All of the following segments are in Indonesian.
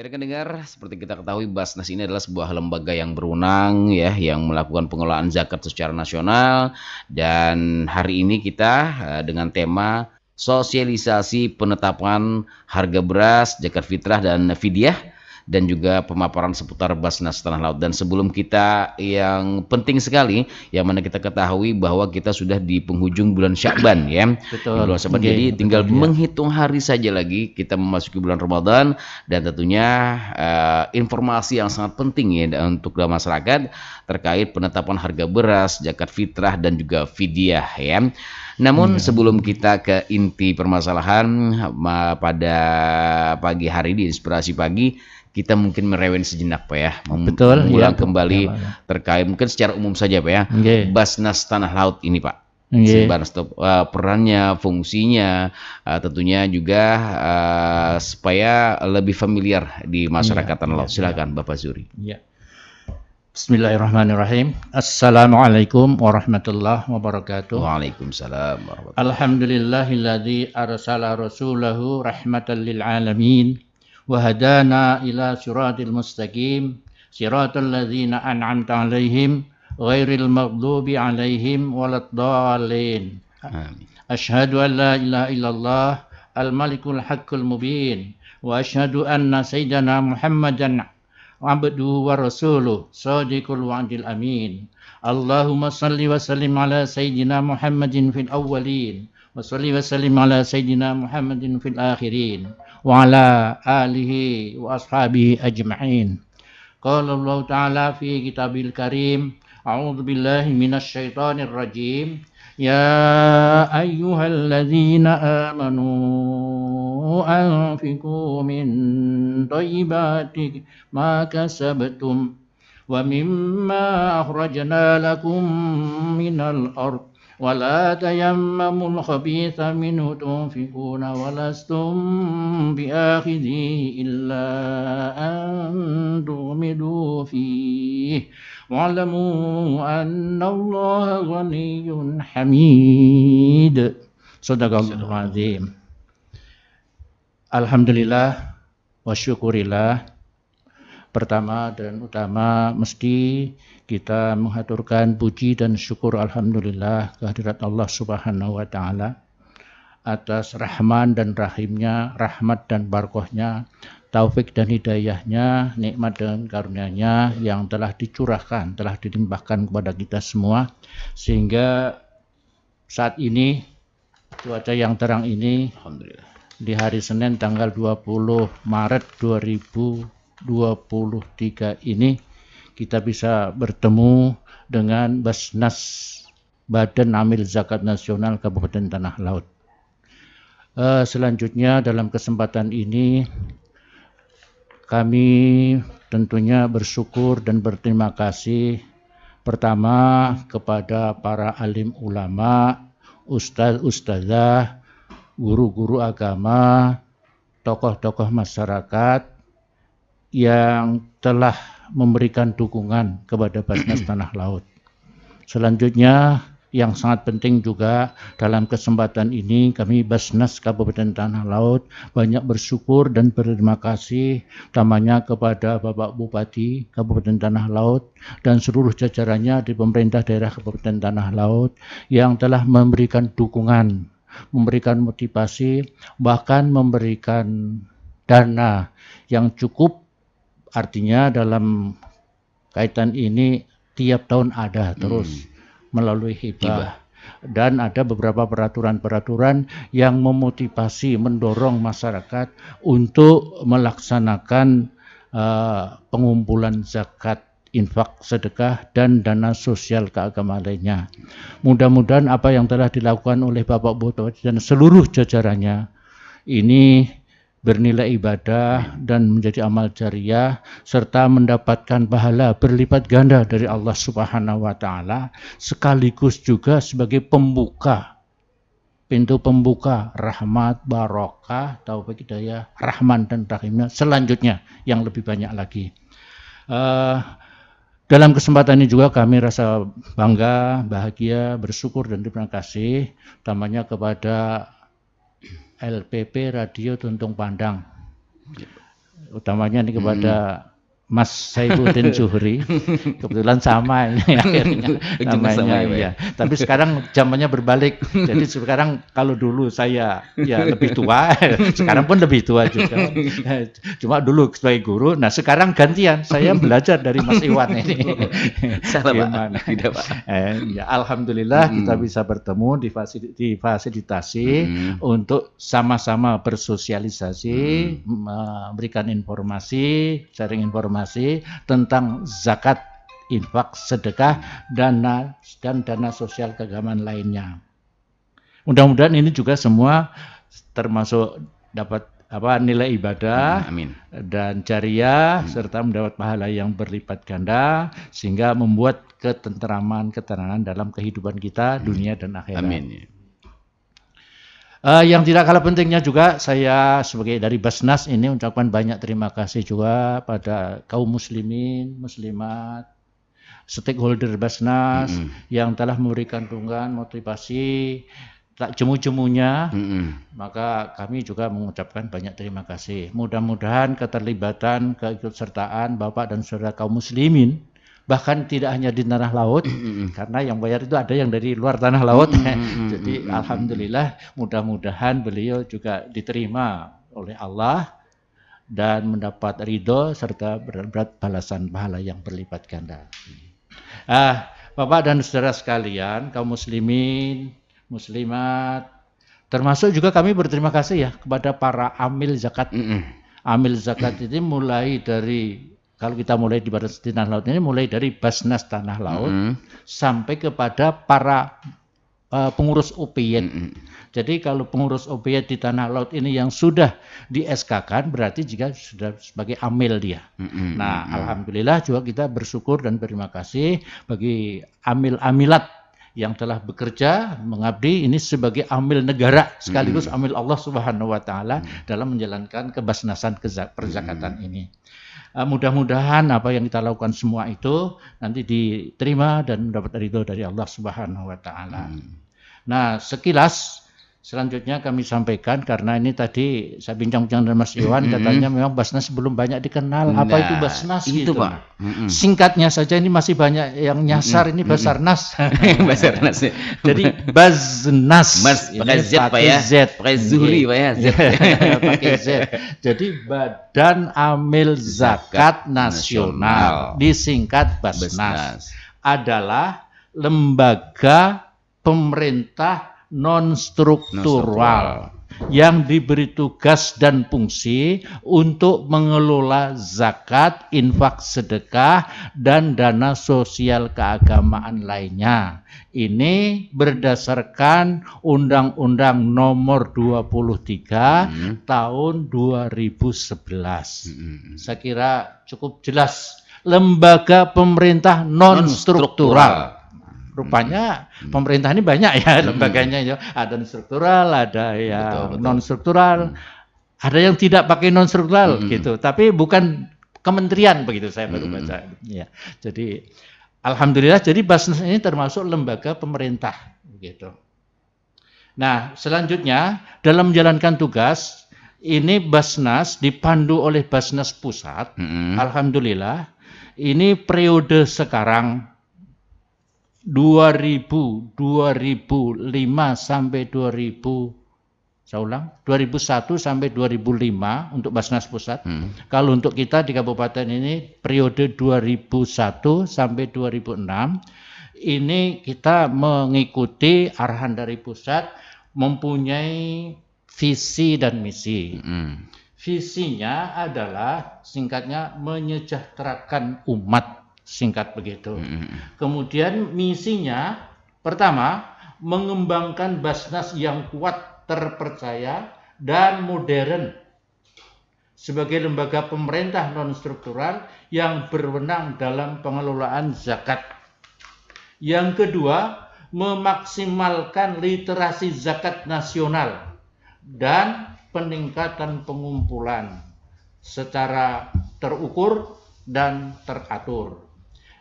Ya rekan dengar, seperti kita ketahui Basnas ini adalah sebuah lembaga yang berwenang ya, yang melakukan pengelolaan zakat secara nasional. Dan hari ini kita dengan tema sosialisasi penetapan harga beras, zakat fitrah dan fidyah, dan juga pemaparan seputar Basnas Tanah Laut. Dan sebelum kita yang penting sekali, yang mana kita ketahui bahwa kita sudah di penghujung bulan Sya'ban ya. Di Betul, bulan Sya'ban, nggih, jadi tinggal betul ya. menghitung hari saja lagi kita memasuki bulan Ramadan. Dan tentunya informasi yang sangat penting ya untuk masyarakat terkait penetapan harga beras, zakat fitrah dan juga fidyah ya. Namun Iya, sebelum kita ke inti permasalahan pada pagi hari di Inspirasi Pagi, kita mungkin merewel sejenak Pak ya, betul ya, mengulang ya kembali Pak ya. terkait mungkin secara umum saja Pak ya, Nggih, Basnas Tanah Laut ini Pak. nggih. Basnas perannya, fungsinya, tentunya juga supaya lebih familiar di Iya, masyarakat Tanah iya, Laut. iya. Silakan Bapak Zuri. Iya. Bismillahirrahmanirrahim. Assalamualaikum warahmatullahi wabarakatuh. Waalaikumsalam warahmatullahi wabarakatuh. Alhamdulillahilladzi arsala rasulahu rahmatan lil alamin wa hadana ila siratil mustaqim siratal ladzina an'amta 'alaihim ghairil maghdubi 'alaihim waladdallin. Amin. Asyhadu an la ilaha illallah al-malikul haqqul mubin wa asyhadu anna sayyidana Muhammadan abduhu wa rasuluh sadiqul wa'dil amin. Allahumma salli wa sallim ala sayyidina Muhammadin fil awwalin wa salli wa sallim ala sayyidina Muhammadin fil akhirin wa ala alihi wa ashabihi ajma'in. Qala Allah Ta'ala fi kitabil karim, a'udzu billahi minasy syaithanir rajim. Ya ayyuhalladzina amanu anfiqu min thayyibati ma kasabtum wa mimma akhrajna lakum minal ard ولا تيمموا الخبيث منه تنفقون ولستم بآخذيه إلا أن تغمضوا فيه واعلموا أن الله غني حميد. Sadaqallahul azim. Alhamdulillah wa syukurillah. Pertama dan utama mesti kita mengaturkan puji dan syukur alhamdulillah kehadirat Allah Subhanahu wa taala atas rahman dan rahimnya, rahmat dan barakahnya, taufik dan hidayahnya, nikmat dan karunia-Nya yang telah dicurahkan, telah dilimpahkan kepada kita semua, sehingga saat ini cuaca yang terang ini Alhamdulillah. di hari Senin tanggal 20 Maret 2023 ini kita bisa bertemu dengan Basnas, Badan Amil Zakat Nasional Kabupaten Tanah Laut. Selanjutnya dalam kesempatan ini kami tentunya bersyukur dan berterima kasih pertama kepada para alim ulama, ustaz-ustazah, guru-guru agama, tokoh-tokoh masyarakat yang telah memberikan dukungan kepada Basnas Tanah Laut. Selanjutnya yang sangat penting juga dalam kesempatan ini kami Basnas Kabupaten Tanah Laut banyak bersyukur dan berterima kasih utamanya kepada Bapak Bupati Kabupaten Tanah Laut dan seluruh jajarannya di pemerintah daerah Kabupaten Tanah Laut yang telah memberikan dukungan, memberikan motivasi, bahkan memberikan dana yang cukup. Artinya dalam kaitan ini tiap tahun ada terus melalui hibah. Dan ada beberapa peraturan-peraturan yang memotivasi, mendorong masyarakat untuk melaksanakan pengumpulan zakat, infak, sedekah, dan dana sosial keagamaan lainnya. Mudah-mudahan apa yang telah dilakukan oleh Bapak Bupati dan seluruh jajarannya ini bernilai ibadah dan menjadi amal jariah serta mendapatkan pahala berlipat ganda dari Allah Subhanahu wa taala, sekaligus juga sebagai pembuka, pintu pembuka rahmat, barokah, taufik, hidayah, rahman dan rahimnya selanjutnya yang lebih banyak lagi. Dalam kesempatan ini juga kami rasa bangga, bahagia, bersyukur dan terima kasih utamanya kepada LPP Radio Tuntung Pandang utamanya ini kepada Mas Saifuddin Zuhri, kebetulan sama ini akhirnya Ujungnya sama namanya ya, Pak, ya? ya. Tapi sekarang zamannya berbalik. Jadi sekarang kalau dulu saya ya lebih tua, sekarang pun lebih tua juga. Cuma dulu sebagai guru, nah sekarang gantian saya belajar dari Mas Iwan ini. Salah, Pak. Gimana? Tidak, Pak. Ya alhamdulillah kita bisa bertemu difasilitasi untuk sama-sama bersosialisasi, memberikan informasi, sharing informasi tentang zakat, infak, sedekah, dana dan dana sosial keagamaan lainnya. Mudah-mudahan ini juga semua termasuk dapat nilai ibadah Amin. dan jariah serta mendapat pahala yang berlipat ganda sehingga membuat ketenteraman, ketenangan dalam kehidupan kita dunia dan akhirat. Amin. Yang tidak kalah pentingnya juga saya sebagai dari Basnas ini ucapkan banyak terima kasih juga pada kaum muslimin, muslimat, stakeholder Basnas yang telah memberikan dukungan, motivasi tak jemu-jemunya. Maka kami juga mengucapkan banyak terima kasih. Mudah-mudahan keterlibatan, keikutsertaan Bapak dan Saudara kaum muslimin bahkan tidak hanya di tanah laut, karena yang bayar itu ada yang dari luar tanah laut. Jadi alhamdulillah, mudah-mudahan beliau juga diterima oleh Allah dan mendapat ridho serta berat balasan pahala yang berlipat ganda. Bapak dan saudara sekalian, kaum muslimin, muslimat, termasuk juga kami berterima kasih ya kepada para amil zakat. Amil zakat ini mulai dari, kalau kita mulai di Badan Tanah Laut ini, mulai dari Basnas Tanah Laut sampai kepada para pengurus OPYED. Jadi kalau pengurus OPYED di Tanah Laut ini yang sudah di SK-kan, berarti jika sudah sebagai amil dia. Nah, alhamdulillah juga kita bersyukur dan berterima kasih bagi amil-amilat yang telah bekerja mengabdi ini sebagai amil negara sekaligus amil Allah Subhanahu wa taala dalam menjalankan kebasnasan perzakatan ini. Mudah-mudahan apa yang kita lakukan semua itu nanti diterima dan mendapat ridho dari Allah Subhanahu wa taala. Nah, sekilas selanjutnya kami sampaikan, karena ini tadi saya bincang-bincang dengan Mas Iwan, katanya memang Basnas belum banyak dikenal. Apa itu Basnas itu, gitu, Pak? Singkatnya saja ini masih banyak yang nyasar, ini Basarnas. Basarnas. Jadi Basnas. Mas pakai Z, Pak ya. Pakai Zuhri, Pak ya. Z. Pakai Z. Jadi Badan Amil Zakat Nasional, disingkat Basnas, adalah lembaga pemerintah non-struktural yang diberi tugas dan fungsi untuk mengelola zakat, infak, sedekah, dan dana sosial keagamaan lainnya. Ini berdasarkan Undang-Undang Nomor 23 tahun 2011. Saya kira cukup jelas. Lembaga pemerintah non-struktural. Rupanya pemerintah ini banyak ya lembaganya ya. Ada struktural, ada yang non struktural, ada yang tidak pakai non struktural gitu. Tapi bukan kementerian begitu saya baru baca. Ya. Jadi alhamdulillah, jadi Basnas ini termasuk lembaga pemerintah begitu. Nah, selanjutnya dalam menjalankan tugas ini Basnas dipandu oleh Basnas Pusat. Alhamdulillah, ini periode sekarang 2005 sampai 2001 sampai 2005 untuk Basnas Pusat. Kalau untuk kita di kabupaten ini periode 2001 sampai 2006 ini kita mengikuti arahan dari pusat, mempunyai visi dan misi. Visinya adalah singkatnya menyejahterakan umat. Singkat begitu. Kemudian misinya pertama mengembangkan Basnas yang kuat, terpercaya dan modern sebagai lembaga pemerintah non struktural yang berwenang dalam pengelolaan zakat. Yang kedua, memaksimalkan literasi zakat nasional dan peningkatan pengumpulan secara terukur dan teratur.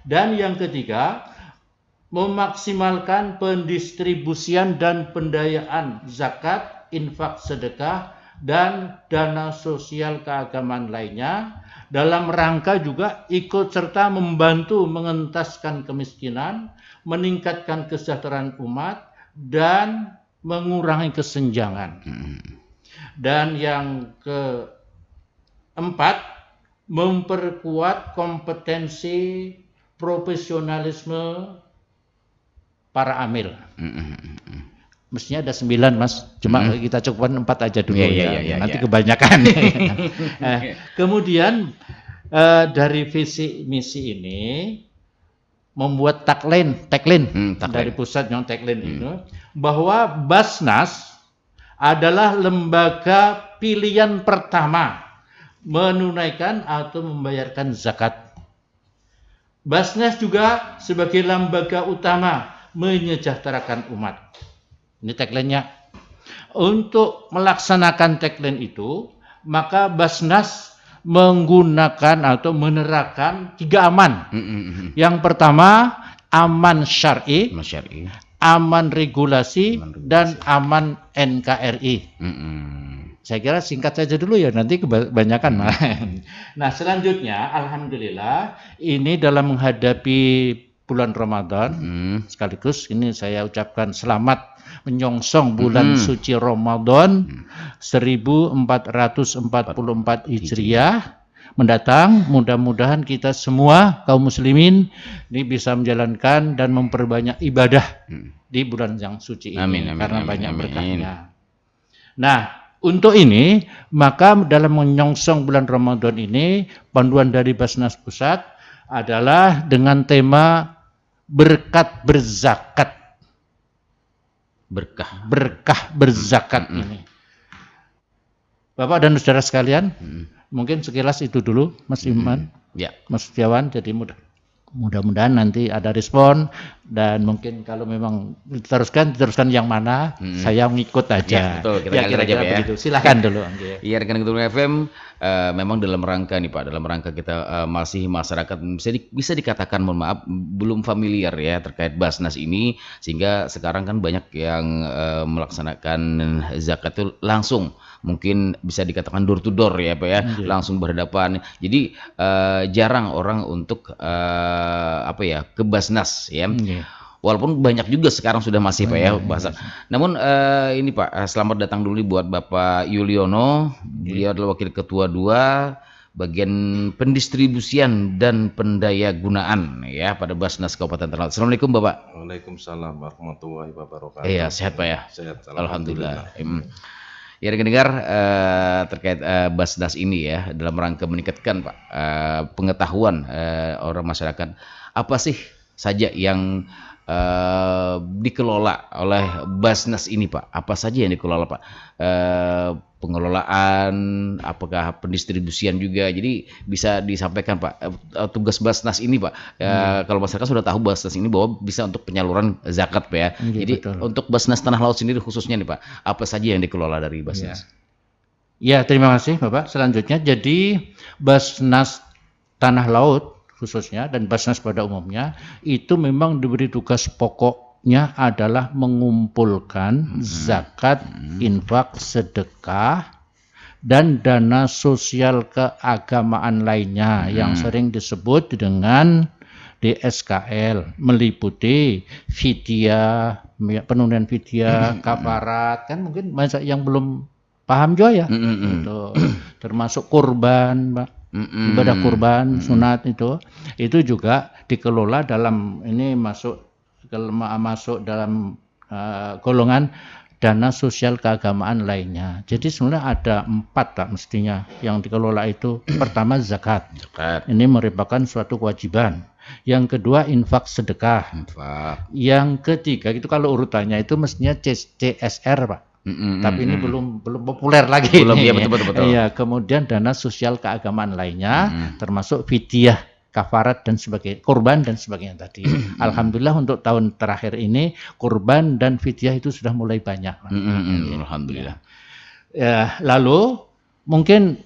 Dan yang ketiga, memaksimalkan pendistribusian dan pendayaan zakat, infak, sedekah dan dana sosial keagamaan lainnya dalam rangka juga ikut serta membantu mengentaskan kemiskinan, meningkatkan kesejahteraan umat, dan mengurangi kesenjangan. Dan yang keempat, memperkuat kompetensi profesionalisme para amil. Mestinya ada 9 Mas, cuma kita cukupkan 4 aja dulu nanti kebanyakan. Kemudian dari visi misi ini membuat tagline dari pusat yang tagline itu bahwa Basnas adalah lembaga pilihan pertama menunaikan atau membayarkan zakat. Basnas juga sebagai lembaga utama menyejahterakan umat. Ini tagline-nya. Untuk melaksanakan tagline itu, maka Basnas menggunakan atau menerapkan 3 aman. Yang pertama, aman syar'i, aman regulasi, dan aman NKRI. Saya kira singkat saja dulu ya, nanti kebanyakan. Nah, selanjutnya alhamdulillah ini dalam menghadapi bulan Ramadan, sekaligus ini saya ucapkan selamat menyongsong bulan suci Ramadan 1444 Hijriah mendatang. Mudah-mudahan kita semua kaum muslimin ini bisa menjalankan dan memperbanyak ibadah di bulan yang suci ini, karena banyak berkahnya. Nah, untuk ini maka dalam menyongsong bulan Ramadan ini, panduan dari Basnas Pusat adalah dengan tema berkat berzakat. Berkah berzakat ini. Bapak dan saudara sekalian, mungkin sekilas itu dulu Mas Iman, Mas Setiawan. Jadi mudah-mudahan nanti ada respon, dan mungkin kalau memang diteruskan yang mana, saya ngikut aja. Betul, kita kira-kira begitu. Silakan dulu. Iya, rekan Ketua FM, memang dalam rangka nih Pak, dalam rangka kita masih masyarakat bisa dikatakan, mohon maaf, belum familiar ya terkait Basnas ini, sehingga sekarang kan banyak yang melaksanakan zakat itu langsung, mungkin bisa dikatakan door to door ya Pak ya, langsung berhadapan. Jadi jarang orang untuk ke Basnas ya. Walaupun banyak juga sekarang sudah masih Pak ya bahasa. Namun ini Pak, selamat datang dulu buat Bapak Yuliono. Beliau adalah Wakil Ketua 2 bagian pendistribusian dan pendayagunaan ya pada Basnas Kabupaten Ternate. Assalamualaikum Bapak. Waalaikumsalam warahmatullahi wabarakatuh. Iya, sehat Pak ya? Sehat, alhamdulillah. Ya, rekan-rekan, terkait Basnas ini ya, dalam rangka meningkatkan Pak pengetahuan orang masyarakat, apa sih saja yang dikelola oleh Basnas ini Pak? Apa saja yang dikelola Pak? Pengelolaan, apakah pendistribusian juga? Jadi bisa disampaikan Pak tugas Basnas ini Pak. Kalau masyarakat sudah tahu Basnas ini bahwa bisa untuk penyaluran zakat Pak ya. Jadi betul. Untuk Basnas Tanah Laut sendiri khususnya nih Pak, apa saja yang dikelola dari Basnas? Ya, terima kasih Bapak. Selanjutnya, jadi Basnas Tanah Laut khususnya dan Basnas pada umumnya itu memang diberi tugas pokoknya adalah mengumpulkan zakat, infak, sedekah, dan dana sosial keagamaan lainnya yang sering disebut dengan DSKL, meliputi fidyah, penunaian fidyah, kafarat, kan mungkin banyak yang belum paham juga ya, itu termasuk kurban, Pak. Ibadah kurban, sunat itu juga dikelola dalam ini masuk dalam golongan dana sosial keagamaan lainnya. Jadi sebenarnya ada 4 tak mestinya yang dikelola itu. Pertama zakat. Ini merupakan suatu kewajiban. Yang kedua infak sedekah. Yang ketiga itu kalau urutannya itu mestinya CSR Pak. Tapi ini belum populer lagi. Belum, ya betul. Iya, kemudian dana sosial keagamaan lainnya, termasuk fidyah, kafarat dan sebagainya, kurban dan sebagainya tadi. Alhamdulillah untuk tahun terakhir ini kurban dan fidyah itu sudah mulai banyak. Alhamdulillah. Ya, lalu mungkin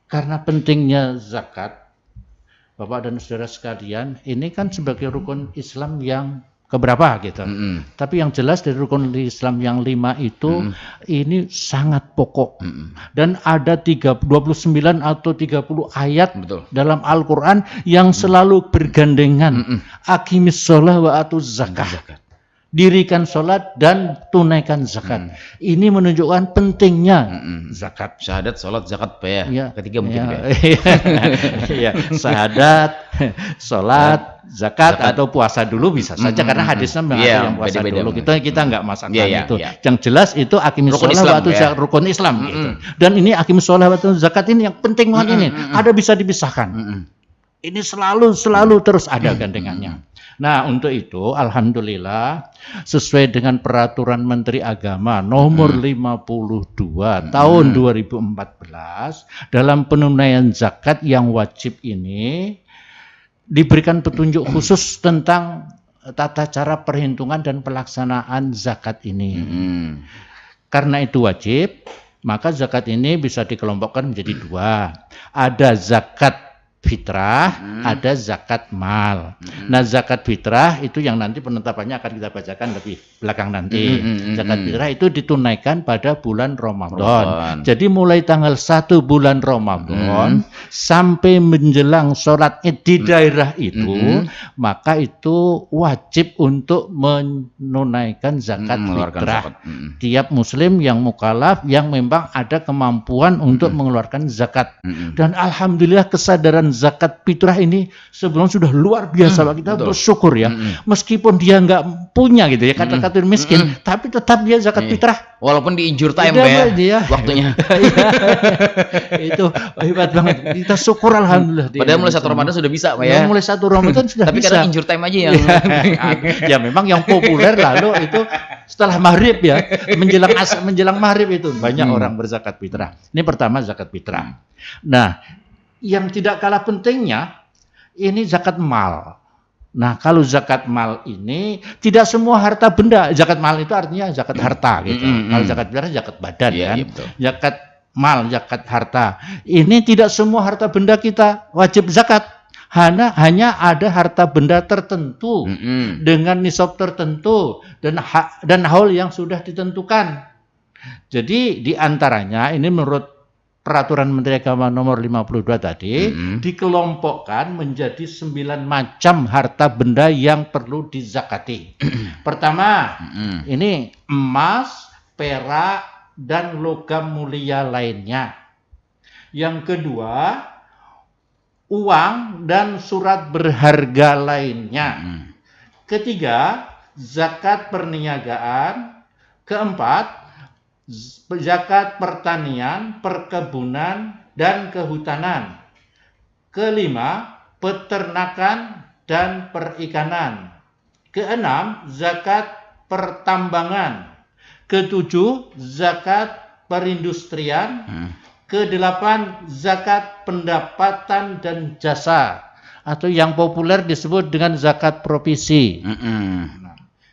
karena pentingnya zakat, Bapak dan saudara sekalian, ini kan sebagai rukun Islam yang keberapa gitu. Mm-mm. Tapi yang jelas dari rukun Islam yang 5 itu ini sangat pokok. Dan ada 29 atau 30 ayat Betul. dalam Al-Quran yang selalu bergandengan. Aqimis sholah wa atuz zakah. Dirikan sholat dan tunaikan zakat. Ini menunjukkan pentingnya zakat. Syahadat, sholat, zakat, Pak ya. Ya, Ketiga mungkin Pak ya. Iya, syahadat, sholat, zakat atau puasa dulu bisa saja karena hadisnya mengatakan Iya, yang puasa beda-beda. dulu. Kita nggak masalah Iya, itu. iya. Yang jelas itu aqimis Rukun sholah Islam, wa atuz ya. zakat, rukun Islam gitu. Dan ini aqimis sholah wa atuz zakat ini yang penting banget ini. Ada bisa dipisahkan. Ini selalu terus ada gandengannya. Nah, untuk itu alhamdulillah sesuai dengan peraturan Menteri Agama nomor 52 tahun 2014 dalam penunaian zakat yang wajib ini diberikan petunjuk khusus tentang tata cara perhitungan dan pelaksanaan zakat ini. Karena itu wajib, maka zakat ini bisa dikelompokkan menjadi 2. Ada zakat fitrah, ada zakat mal. Nah, zakat fitrah itu yang nanti penetapannya akan kita bacakan lebih belakang nanti. Zakat fitrah itu ditunaikan pada bulan Ramadan. Jadi mulai tanggal 1 bulan Ramadan sampai menjelang sholat Id di daerah itu, maka itu wajib untuk menunaikan zakat fitrah. Tiap muslim yang mukallaf yang memang ada kemampuan untuk mengeluarkan zakat. Dan alhamdulillah kesadaran zakat fitrah ini sebelum sudah luar biasa. Kita bersyukur ya. Meskipun dia nggak punya gitu ya, kata-kata miskin, tapi tetap dia zakat fitrah. Walaupun di injur time ya, dia waktunya. Itu hebat banget. Kita syukur alhamdulillah. Padahal mulai 1 Ramadan sudah bisa Pak ya. Mulai 1 Ramadan sudah Tapi bisa. kadang injur time aja yang Ya memang yang populer lalu itu setelah maghrib ya, menjelang maghrib itu banyak orang berzakat fitrah. Ini pertama zakat fitrah. Nah, yang tidak kalah pentingnya ini zakat mal. Nah, kalau zakat mal ini tidak semua harta benda. Zakat mal itu artinya zakat harta gitu. Kalau zakat fitrah zakat badan kan. Betul. Zakat mal, zakat harta. Ini tidak semua harta benda kita wajib zakat. Hanya ada harta benda tertentu dengan nisab tertentu dan haul yang sudah ditentukan. Jadi di antaranya ini menurut peraturan Menteri Agama nomor 52 tadi dikelompokkan menjadi 9 macam harta benda yang perlu dizakati. Pertama, ini emas, perak, dan logam mulia lainnya. Yang kedua, uang dan surat berharga lainnya. Ketiga, zakat perniagaan. Keempat, zakat pertanian, perkebunan, dan kehutanan. Kelima, peternakan dan perikanan. Keenam, zakat pertambangan. Ketujuh, zakat perindustrian. Kedelapan, zakat pendapatan dan jasa. Atau yang populer disebut dengan zakat provisi.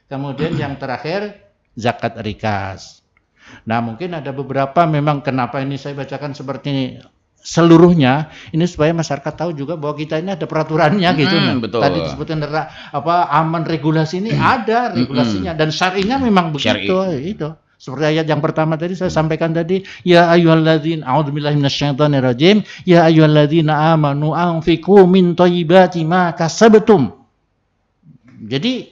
Kemudian yang terakhir, zakat rikas. Nah, mungkin ada beberapa memang kenapa ini saya bacakan seperti ini seluruhnya ini supaya masyarakat tahu juga bahwa kita ini ada peraturannya gitu. Betul. Tadi disebutkan aman regulasi ini ada regulasinya dan syar'inya memang begitu itu. Seperti ayat yang pertama tadi saya sampaikan tadi, ya ayyuhalladzina a'udzubillahi minasyaitonirrajim, ya ayyuhalladzina amanu anfiqu min thayyibati ma kasabtum. Jadi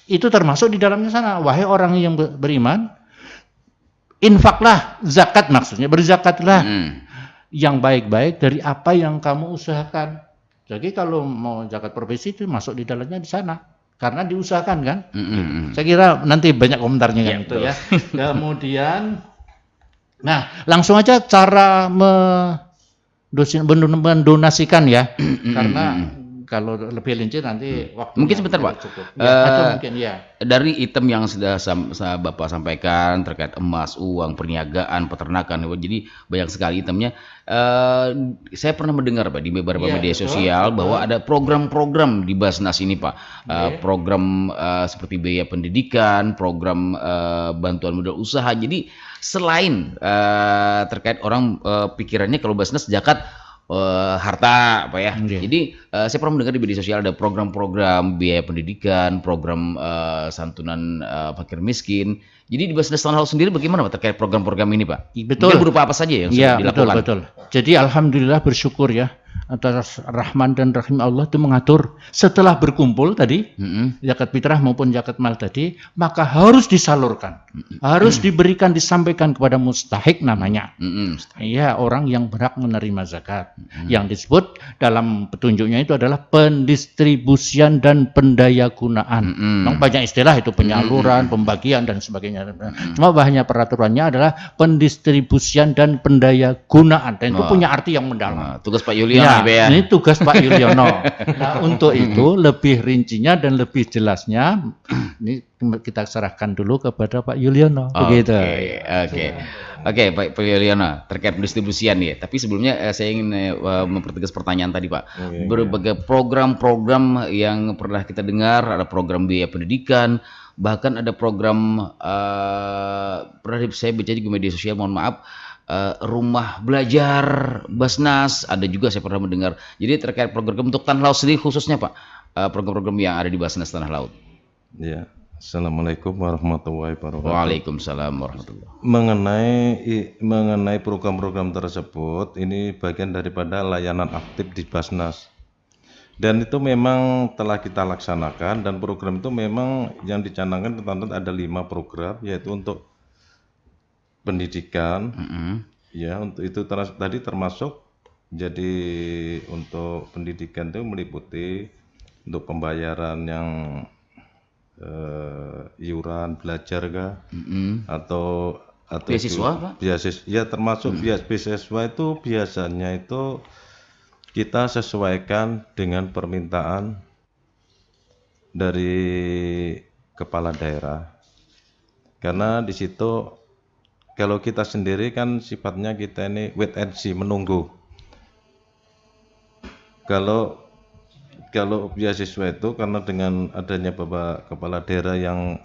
itu termasuk di dalamnya sana, wahai orang yang beriman, infaklah, zakat maksudnya, berzakatlah yang baik-baik dari apa yang kamu usahakan. Jadi kalau mau zakat profesi itu masuk di dalamnya di sana. Karena diusahakan kan. Saya kira nanti banyak komentarnya kan itu ya. Kemudian, nah langsung aja cara mendonasikan ya. Karena kalau lebih rinci nanti waktu mungkin sebentar Pak. Atau mungkin ya. Dari item yang sudah Bapak sampaikan terkait emas, uang, perniagaan, peternakan, jadi banyak sekali itemnya. Saya pernah mendengar Pak di beberapa media sosial bahwa ada program-program di Basnas ini Pak. Program seperti biaya pendidikan, program bantuan modal usaha. Jadi selain terkait orang pikirannya kalau Basnas zakat harta, Pak ya. Iya. Jadi saya pernah mendengar di media sosial ada program-program biaya pendidikan, program santunan fakir miskin. Jadi di Basnas Tanah Laut sendiri bagaimana Pak terkait program-program ini, Pak? Betul. Mungkin berupa apa saja yang sudah Iya, betul, dilakukan? betul. Jadi alhamdulillah bersyukur ya atas rahman dan rahim Allah itu mengatur setelah berkumpul tadi zakat fitrah maupun zakat mal tadi, maka harus disalurkan, harus diberikan, disampaikan kepada mustahik namanya. Iya, orang yang berhak menerima zakat. Yang disebut dalam petunjuknya itu adalah pendistribusian dan pendayagunaan. Memang banyak istilah itu, penyaluran, pembagian dan sebagainya. Cuma bahannya peraturannya adalah pendistribusian dan pendayagunaan, dan itu punya arti yang mendalam. Nah, tugas Pak Yuliano Ya, ya. ini tugas Pak Yuliono. Nah, untuk itu lebih rincinya dan lebih jelasnya ini kita serahkan dulu kepada Pak Yuliono. Begitu. Oke, Pak Yuliono, terkait pendistribusian ya. Tapi sebelumnya saya ingin mempertegas pertanyaan tadi, Pak. Berbagai program-program yang pernah kita dengar, ada program biaya pendidikan, bahkan ada program pernah saya baca di media sosial, mohon maaf, rumah belajar Basnas, ada juga saya pernah mendengar. Jadi terkait program untuk Tanah Laut sendiri khususnya, Pak, program-program yang ada di Basnas Tanah Laut. Ya, Assalamualaikum warahmatullahi wabarakatuh. Waalaikumsalam warahmatullahi wabarakatuh. Mengenai program-program tersebut, ini bagian daripada layanan aktif di Basnas. Dan itu memang telah kita laksanakan, dan program itu memang yang dicanangkan ada 5 program, yaitu untuk pendidikan, ya, untuk itu tadi termasuk. Jadi untuk pendidikan itu meliputi untuk pembayaran yang iuran belajar kah, atau beasiswa, Pak? Beasiswa, ya, termasuk beasiswa itu biasanya itu kita sesuaikan dengan permintaan dari kepala daerah, karena di situ kalau kita sendiri kan sifatnya kita ini wait and see, menunggu. Kalau beasiswa itu karena dengan adanya Bapak Kepala Daerah yang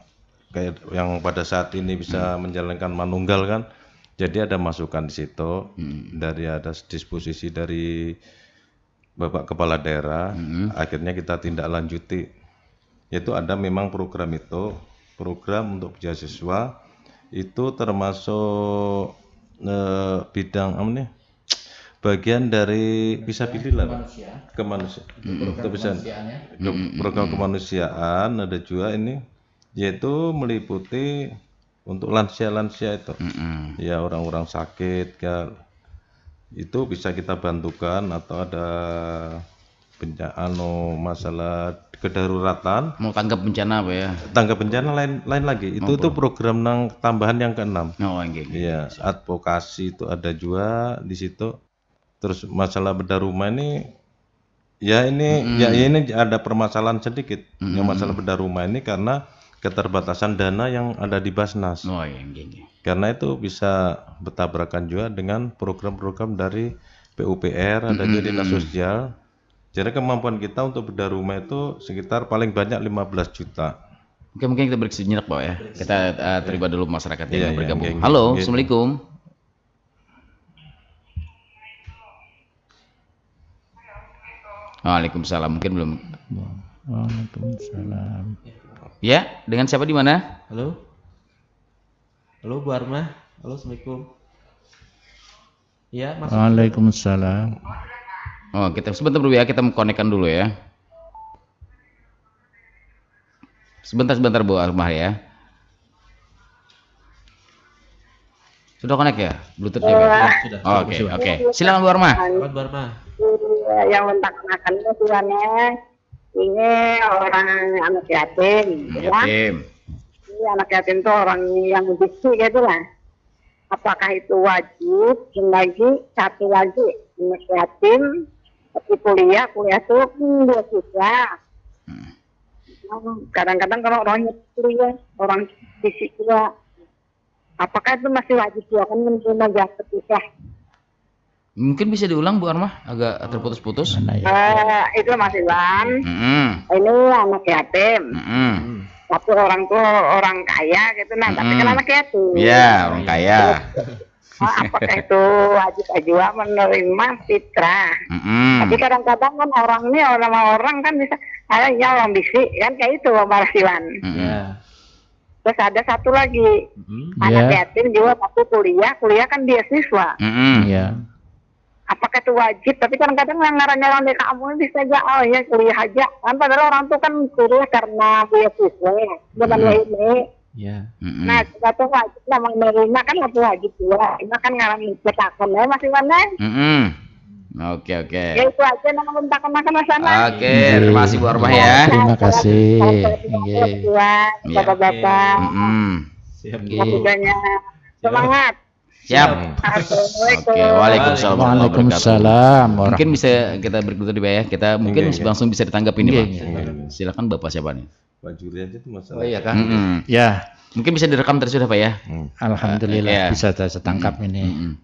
pada saat ini bisa menjalankan manunggal kan, jadi ada masukan di situ, dari ada disposisi dari Bapak Kepala Daerah, akhirnya kita tindak lanjuti. Yaitu ada memang program untuk beasiswa itu termasuk bidang apa nih? Bagian dari bisa pilih lah kemanusiaan. Program kemanusiaan ada juga ini, yaitu meliputi untuk lansia-lansia itu. Ya, orang-orang sakit kan, itu bisa kita bantukan, atau ada masalah kedaruratan, Mau tanggap bencana, Pak ya? tanggap bencana lain lagi. Itu program tambahan yang ke-6. Ya, advokasi itu ada juga di situ. Terus masalah bedah rumah ini, ya ini ada permasalahan sedikit. Yang masalah bedah rumah ini karena keterbatasan dana yang ada di Basnas. Karena itu bisa bertabrakan juga dengan program-program dari PUPR, ada juga dinas sosial. Jadi kemampuan kita untuk bedah rumah itu sekitar paling banyak 15 juta. Oke, mungkin kita break sejenak, Pak ya. Kita terima dulu masyarakat yang bergabung. Halo, Assalamualaikum. Waalaikumsalam. Mungkin belum. Waalaikumsalam. Ya, dengan siapa di mana? Halo, Bu Arma. Halo, Assalamualaikum. Ya, Waalaikumsalam. Oh, kita sebentar dulu ya, kita konekkan dulu ya. Sebentar Bu Armah ya. Sudah konek ya? Bluetooth-nya, Pak? sudah. Oke. Silakan Bu Armah. Selamat Bu Arma. Yang mentaknakan tujuannya ini orang anak yatim, Yatim. Ini anak yatim itu orang yang bisi gitu lah. Apakah itu wajib? Dan lagi satu lagi anak yatim tapi kuliah tuh 2 juta. Kadang-kadang kalau orang kuliah, orang bisi juga, apakah itu masih wajib juga kan menerima zakat fitrah? Mungkin bisa diulang Bu Armah, agak terputus-putus. Itu masih Lan. Ini anak yatim. Tapi orang tuh orang kaya gitu, nah, tapi kan anak yatim. Iya, orang kaya. apakah itu wajib juga menerima fitrah. Tapi kadang-kadang kan orang ini orang kan bisa ya orang bisi kan kayak itu Pak Marsiwan. Ya. Terus ada satu lagi anak yatim juga waktu kuliah kan dia siswa. Ya. Apakah itu wajib? Tapi kadang-kadang yang nyalon di kamu bisa aja ya kuliah aja. Kan padahal orang tuh kan kuliah karena beasiswa ya, bukan ini. Ya. Nah, kita wajib lah menerima kan harus wajib juga. Ini kan ngalamin cetakan ya masih mana? Oke. Ya itu aja nama bentakan makan sana. Oke, terima kasih Bu Armah ya. Terima kasih. Bapak-bapak. Siap. Terima banyak. Semangat. Siap. Assalamualaikum. Oke, waalaikumsalam. Waalaikumsalam. Mungkin bisa kita break dulu Pak ya. Kita mungkin Iya. langsung bisa ditanggapi nih Pak. Iya. Silakan Bapak siapa nih? Pak Juri aja itu masalah. Oh iya kan? Ya, Mungkin bisa direkam terus sudah Pak ya. alhamdulillah Iya. bisa saya tangkap ini.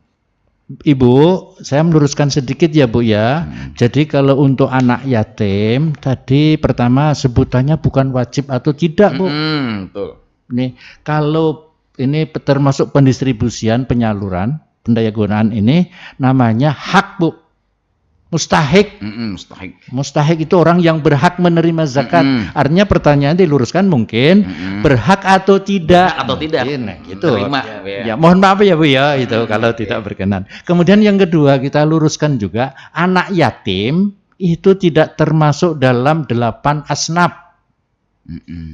Ibu, saya meluruskan sedikit ya Bu ya. Jadi kalau untuk anak yatim tadi pertama sebutannya bukan wajib atau tidak Bu. Betul. Nih, kalau ini termasuk pendistribusian, penyaluran, pendayagunaan ini namanya hak Bu. Mustahik. Mustahik. Mustahik itu orang yang berhak menerima zakat. Artinya pertanyaan diluruskan mungkin berhak atau tidak. Atau tidak. Nah, gitu. Terima. Ya, mohon maaf ya Bu ya itu kalau tidak berkenan. Kemudian yang kedua kita luruskan juga anak yatim itu tidak termasuk dalam 8 asnaf.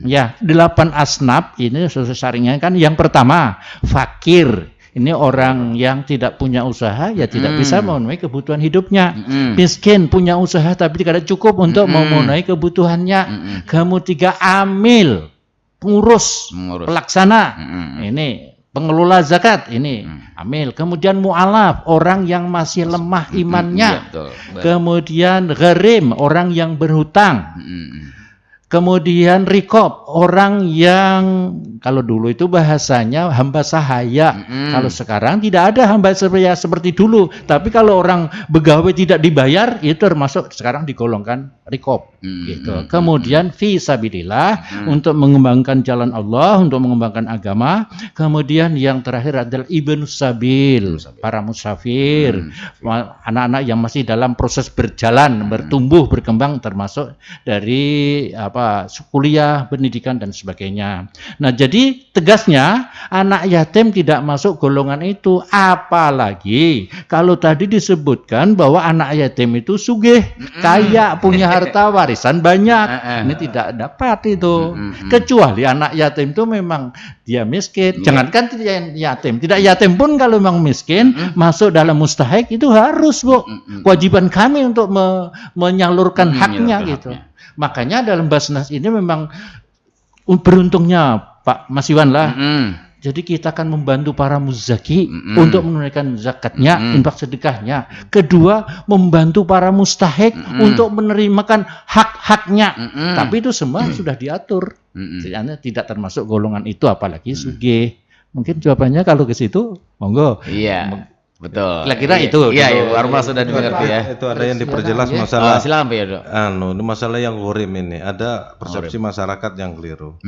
Ya, 8 asnaf ini sesuai syariahnya kan yang pertama fakir. Ini orang yang tidak punya usaha ya tidak bisa memenuhi kebutuhan hidupnya. Miskin punya usaha tapi tidak cukup untuk memenuhi kebutuhannya. Kemudian amil, pengurus, pelaksana. Ini pengelola zakat ini amil. Kemudian mu'alaf, orang yang masih lemah imannya. Kemudian gharim, orang yang berhutang. Kemudian rikob, orang yang kalau dulu itu bahasanya hamba sahaya. Kalau sekarang tidak ada hamba sahaya seperti dulu. Tapi kalau orang begawe tidak dibayar, itu termasuk sekarang digolongkan rikob. Gitu. Kemudian fi sabilillah, untuk mengembangkan jalan Allah, untuk mengembangkan agama. Kemudian yang terakhir adalah ibnu sabil, para musafir, anak-anak yang masih dalam proses berjalan, bertumbuh, berkembang, termasuk dari kuliah, pendidikan dan sebagainya. Nah, jadi tegasnya anak yatim tidak masuk golongan itu, apalagi kalau tadi disebutkan bahwa anak yatim itu sugih, kaya, punya harta warisan banyak. Ini tidak dapat itu. Kecuali anak yatim itu memang dia miskin. Jangankan tidak yatim, tidak yatim pun kalau memang miskin masuk dalam mustahik itu harus Bu. Kewajiban kami untuk menyalurkan haknya gitu. Makanya dalam Basnas ini memang beruntungnya Pak Mas Iwan lah. Jadi kita akan membantu para muzaki untuk menunaikan zakatnya, infak sedekahnya. Kedua, membantu para mustahik untuk menerimakan hak-haknya. Tapi itu semua sudah diatur. Jadi tidak termasuk golongan itu, apalagi sugih. Mungkin jawabannya kalau ke situ, monggo. Iya. Betul. Kira-kira itu. Iya, Armah sudah dimengerti ya. Itu ada yang diperjelas masalah. Silakan Pak ya, Dok. Ini masalah yang ghorim ini. Ada persepsi masyarakat yang keliru.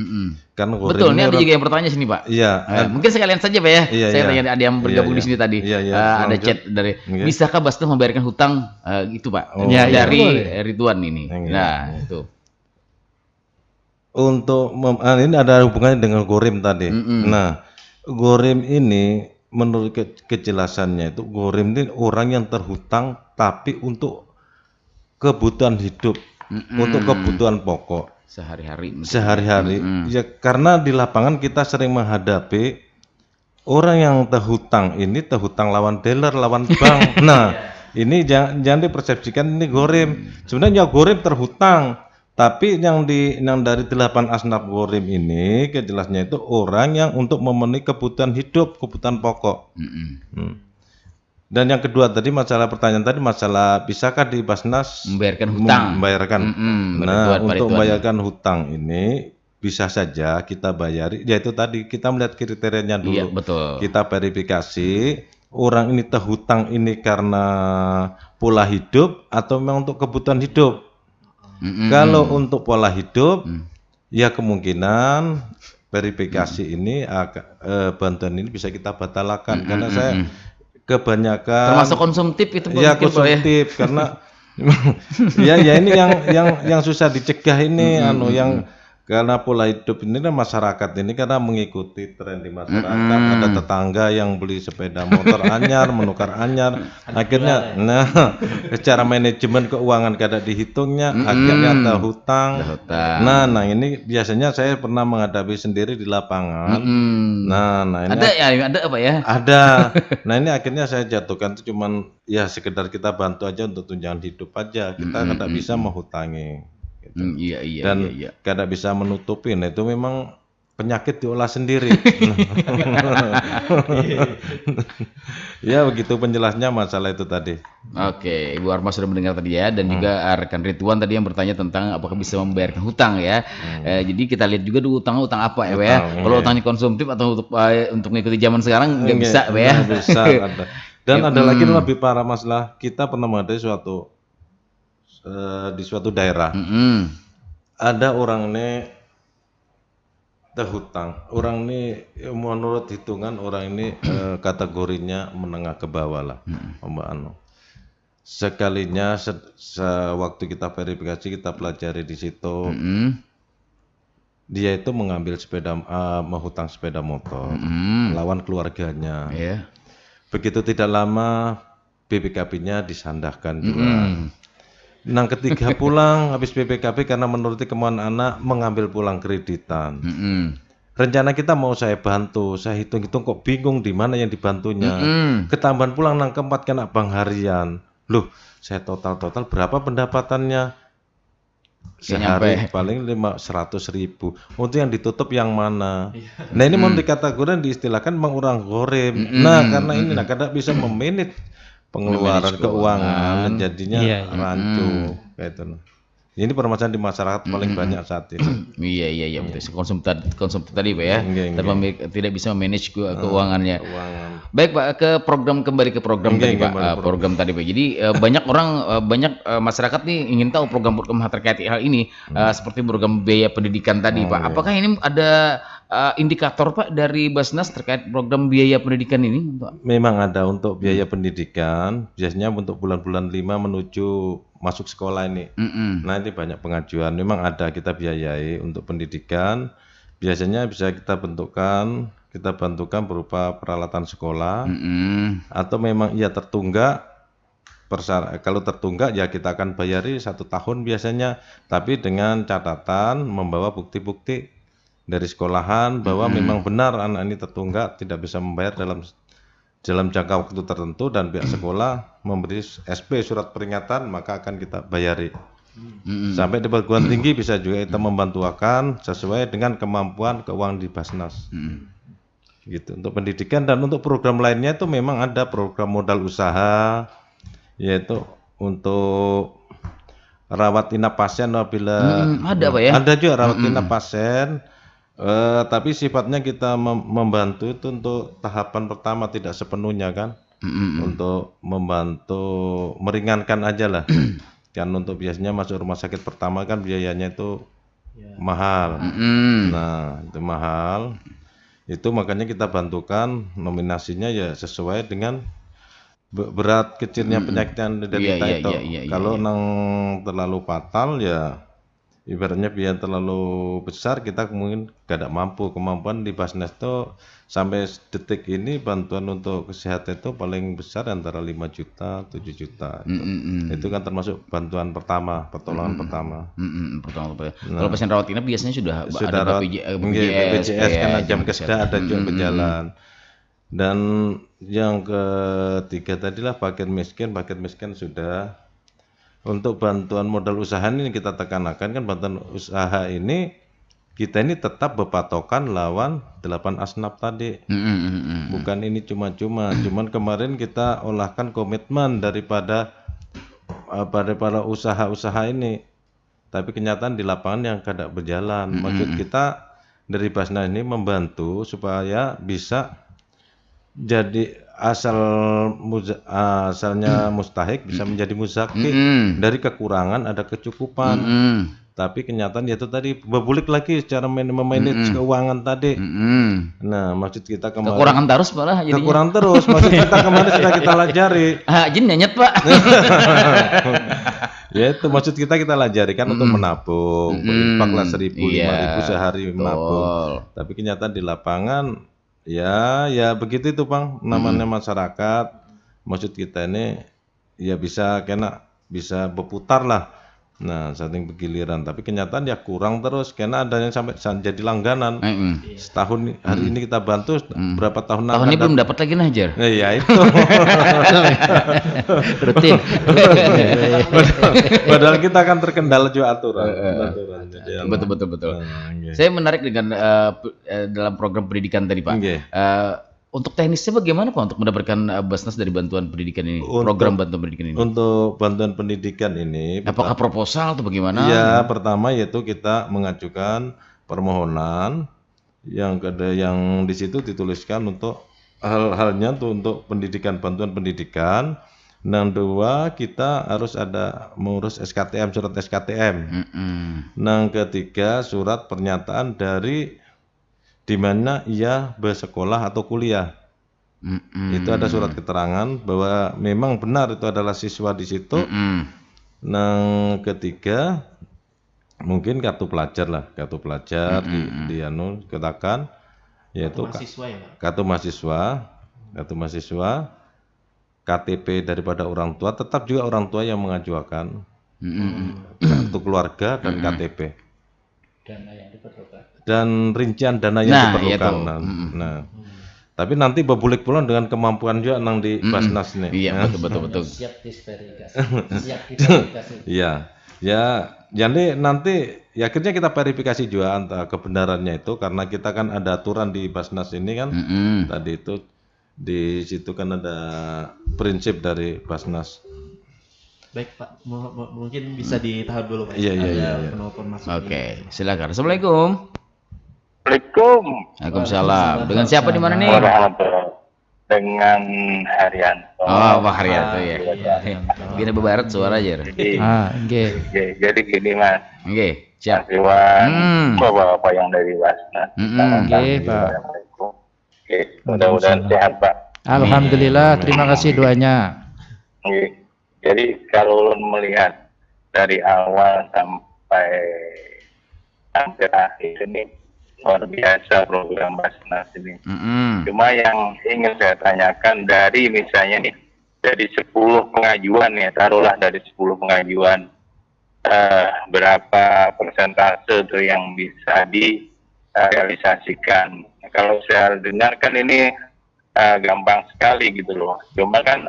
Kan ghorim Betul, ini ada juga yang bertanya sini Pak. Iya. Mungkin sekalian saja Pak ya. Iya, Saya iya. tanya ada yang bergabung Iya, di sini tadi. iya, iya. Ada Lanjut. chat dari Oke. bisakah Basnas membayarkan hutang itu Pak? Iya, iya. Dari Boleh. Ridwan ini. Iya. Nah, itu. Untuk ini ada hubungannya dengan ghorim tadi. Nah, ghorim ini menurut kejelasannya itu ghorim ini orang yang terhutang tapi untuk kebutuhan hidup, untuk kebutuhan pokok sehari-hari. Ya karena di lapangan kita sering menghadapi orang yang terhutang ini terhutang lawan dealer, lawan bank. Nah, ini jangan dipersepsikan ini ghorim. Sebenarnya ghorim terhutang. Tapi yang dari 8 asnaf ghorim ini kejelasnya itu orang yang untuk memenuhi kebutuhan hidup, kebutuhan pokok. Dan yang kedua tadi pertanyaan tadi masalah bisakah di Basnas Membayarkan hutang. membayarkan. Ridwan, Pak Untuk Ridwan. membayarkan hutang ini bisa saja kita bayari, yaitu tadi kita melihat kriterianya dulu. Iya, betul. Kita verifikasi orang ini terhutang ini karena pola hidup atau memang untuk kebutuhan hidup. Kalau untuk pola hidup, ya kemungkinan verifikasi ini bantuan ini bisa kita batalkan karena saya kebanyakan Termasuk konsumtif itu Pak, ya mungkin, Pak, ya? konsumtif karena ya ini yang susah dicegah ini yang karena pola hidup ini kan masyarakat ini karena mengikuti tren di masyarakat, ada tetangga yang beli sepeda motor anyar, menukar anyar, akhirnya secara manajemen keuangan kada dihitungnya, akhirnya ada hutang. Nah ini biasanya saya pernah menghadapi sendiri di lapangan. Nah ini Ada apa ya? ada. Nah ini akhirnya saya jatuhkan itu cuman ya sekedar kita bantu aja untuk tunjangan hidup aja. Kita tidak bisa menghutangi. Gitu. Dan kada bisa menutupi. Nah itu memang penyakit diolah sendiri. Ya begitu penjelasnya masalah itu tadi. Oke, Ibu Arma sudah mendengar tadi ya, dan juga rekan Ridwan tadi yang bertanya tentang apakah bisa membayarkan hutang ya. Jadi kita lihat juga dulu utang apa ya, Pak ya. Kalau utangnya konsumtif atau untuk mengikuti zaman sekarang nggak bisa, Pak ya. Nggak bisa, ada. Dan ada lagi lebih parah masalah, kita pernah menghadapi di suatu daerah. Ada orang ini terhutang. Orang ini menurut hitungan orang ini kategorinya menengah ke bawah lah. Sekalinya waktu kita verifikasi, kita pelajari di situ, dia itu mengambil menghutang sepeda motor lawan keluarganya. Begitu tidak lama BPKB-nya disandahkan juga. Nah ketiga pulang habis BPKB karena menuruti kemauan anak mengambil pulang kreditan. Rencana kita mau saya bantu, saya hitung-hitung kok bingung di mana yang dibantunya. Ketambahan pulang nang keempat kena bank harian. Loh, saya total berapa pendapatannya? Sehari paling 100.000. Untuk yang ditutup yang mana? Nah ini mau dikategorikan diistilahkan mengurang gorem. Nah karena ini kada bisa memanage pengeluaran keuangan, jadinya rancu kayak itu. Ini permasalahan di masyarakat paling banyak saat ini. Iya betul. Konsumtif tadi Pak ya. Tidak bisa memanage keuangannya. Baik Pak, kembali ke program tadi Pak. Program tadi Pak. Jadi banyak masyarakat nih ingin tahu program-program terkait hal ini, seperti program biaya pendidikan tadi Pak. Apakah ini ada indikator Pak dari Basnas terkait program biaya pendidikan ini Pak? Memang ada untuk biaya pendidikan, biasanya untuk bulan-bulan 5 menuju masuk sekolah ini. Nah ini banyak pengajuan, memang ada kita biayai untuk pendidikan. Biasanya bisa kita bantukan berupa peralatan sekolah, atau memang ia tertunggak. Kalau tertunggak ya kita akan bayari 1 tahun biasanya, tapi dengan catatan membawa bukti-bukti dari sekolahan bahwa memang benar anak ini tertunggak tidak bisa membayar dalam jangka waktu tertentu dan pihak sekolah memberi SP surat peringatan, maka akan kita bayari. Sampai di perguruan tinggi bisa juga kita membantuakan sesuai dengan kemampuan keuangan di Basnas. Gitu untuk pendidikan. Dan untuk program lainnya itu memang ada program modal usaha, yaitu untuk rawat inap pasien apabila ada Pak ya? Ada juga rawat inap pasien. Tapi sifatnya kita membantu itu untuk tahapan pertama, tidak sepenuhnya kan, untuk membantu meringankan aja lah. Kan untuk biasanya masuk rumah sakit pertama kan biayanya itu mahal. Nah itu mahal, itu makanya kita bantukan nominasinya ya sesuai dengan berat kecilnya penyakit yang diderita itu. Kalau nang terlalu fatal ya ibaratnya biaya terlalu besar, kita mungkin gak mampu. Kemampuan di Basnas itu sampai detik ini bantuan untuk kesehatan itu paling besar antara 5 juta 7 juta. Itu kan termasuk bantuan pertama, pertolongan pertama. Kalau pasien rawat inap biasanya sudah ada BPJS kan, jam keseda ada juga berjalan. Dan yang ketiga tadilah paket miskin sudah. Untuk bantuan modal usaha ini kita tekankan kan, bantuan usaha ini kita ini tetap berpatokan lawan 8 asnaf tadi. Bukan ini cuma-cuma. Cuman kemarin kita olahkan komitmen daripada usaha-usaha ini. Tapi kenyataan di lapangan yang kada berjalan. Maksud kita dari Basnas ini membantu supaya bisa jadi asalnya mustahik bisa menjadi muzaki. Dari kekurangan ada kecukupan. tapi kenyataan ya itu tadi berbulik lagi secara memanage keuangan tadi. Nah, maksud kita kemarin Kekurangan terus malah jadinya. kekurangan terus, maksud kita kemarin sudah kita lajari. Jin nyanyet Pak. Ya itu maksud kita lajari kan untuk menabung, berinfaklah 1.000, 5.000 sehari menabung. Tapi kenyataan di lapangan ya begitu itu Bang, namanya masyarakat. Maksud kita ini ya bisa berputar lah. Nah, saking bergiliran, tapi kenyataan ya kurang terus karena ada yang sampai jadi langganan. Setahun hari ini kita bantu, berapa tahun Tahun ini belum dapat lagi Jar. Ya itu. Rutin. Padahal kita kan terkendala juga aturan. Betul. Saya menarik dengan dalam program pendidikan tadi Pak. Untuk teknisnya bagaimana Pak untuk mendapatkan Basnas dari bantuan pendidikan ini? Program bantuan pendidikan ini. Untuk bantuan pendidikan ini, apakah proposal atau bagaimana? Ya, pertama yaitu kita mengajukan permohonan yang di situ dituliskan untuk hal-halnya untuk pendidikan, bantuan pendidikan. Yang kedua, kita harus ada mengurus SKTM, surat SKTM. Yang ketiga, surat pernyataan dari di mana ia bersekolah atau kuliah. Itu ada surat keterangan bahwa memang benar itu adalah siswa di situ. Yang ketiga, mungkin kartu pelajar lah, kartu pelajar katakan yaitu kartu mahasiswa, KTP daripada orang tua, tetap juga orang tua yang mengajukan kartu keluarga dan KTP. Dan rincian dana yang diperlukan. Nah, tapi nanti berbulik pula dengan kemampuan juga nang di Basnas nih. Iya, betul. Siap diverifikasi. Iya. Ya, jadi nanti ya akhirnya kita verifikasi juga antara kebenarannya itu karena kita kan ada aturan di Basnas ini kan. Tadi itu di situ kan ada prinsip dari Basnas. Baik Pak, mungkin bisa ditahan dulu Pak. Iya. Oke, silakan. Assalamualaikum. Waalaikumsalam. Dengan siapa di mana nih? Dengan Haryanto. Oh, Pak Haryanto ya. Bina bebarat suara aja. Jadi gini Mas. Oke, siap. Bapak-bapak yang dari Basnas. Pak. Oke, mudah-mudahan sehat Pak. Alhamdulillah, terima kasih doanya. Jadi kalau melihat dari awal sampai akhir ini luar biasa program Basnas ini. Cuma yang ingin saya tanyakan dari misalnya nih dari 10 pengajuan ya, taruhlah dari 10 pengajuan berapa persentase tuh yang bisa direalisasikan. Kalau saya dengarkan ini gampang sekali gitu loh. Cuma kan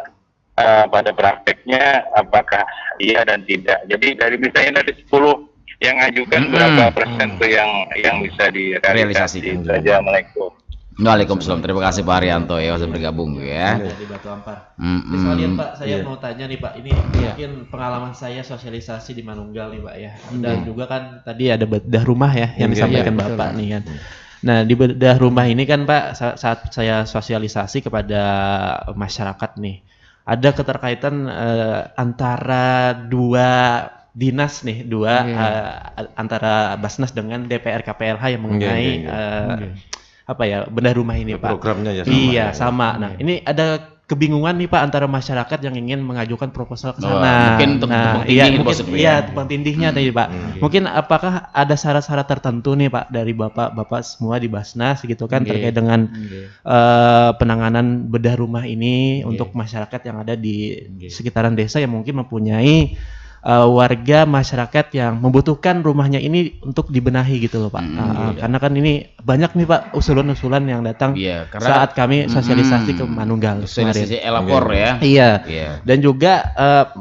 pada prakteknya apakah iya dan tidak. Jadi dari misalnya dari 10 yang ajukan berapa persen tuh yang bisa direalisasikan. Assalamualaikum. Waalaikumsalam. Terima kasih Pak Haryanto ya sudah bergabung ya. Di Batu Ampar. Soalnya Pak, saya mau tanya nih Pak, ini mungkin pengalaman saya sosialisasi di Manunggal nih Pak ya. Dan juga kan tadi ada bedah rumah ya yang disampaikan Bapak nih kan. Nah di bedah rumah ini kan Pak, saat saya sosialisasi kepada masyarakat nih, ada keterkaitan antara dua dinas nih, antara Basnas dengan DPR KPLH yang mengenai apa ya, bedah rumah ini Pak. Programnya ya sama. Iya, sama. Nah, ini ada kebingungan nih Pak antara masyarakat yang ingin mengajukan proposal ke sana. Mungkin tumpang tindihnya tadi Pak. Mungkin apakah ada syarat-syarat tertentu nih Pak dari Bapak semua di Basnas gitu kan terkait dengan penanganan bedah rumah ini untuk masyarakat yang ada di sekitaran desa yang mungkin mempunyai warga masyarakat yang membutuhkan rumahnya ini untuk dibenahi gitu loh Pak. Karena kan ini banyak nih Pak usulan-usulan yang datang saat kami sosialisasi ke Manunggal. Sosialisasi elapor ya. Iya. Dan juga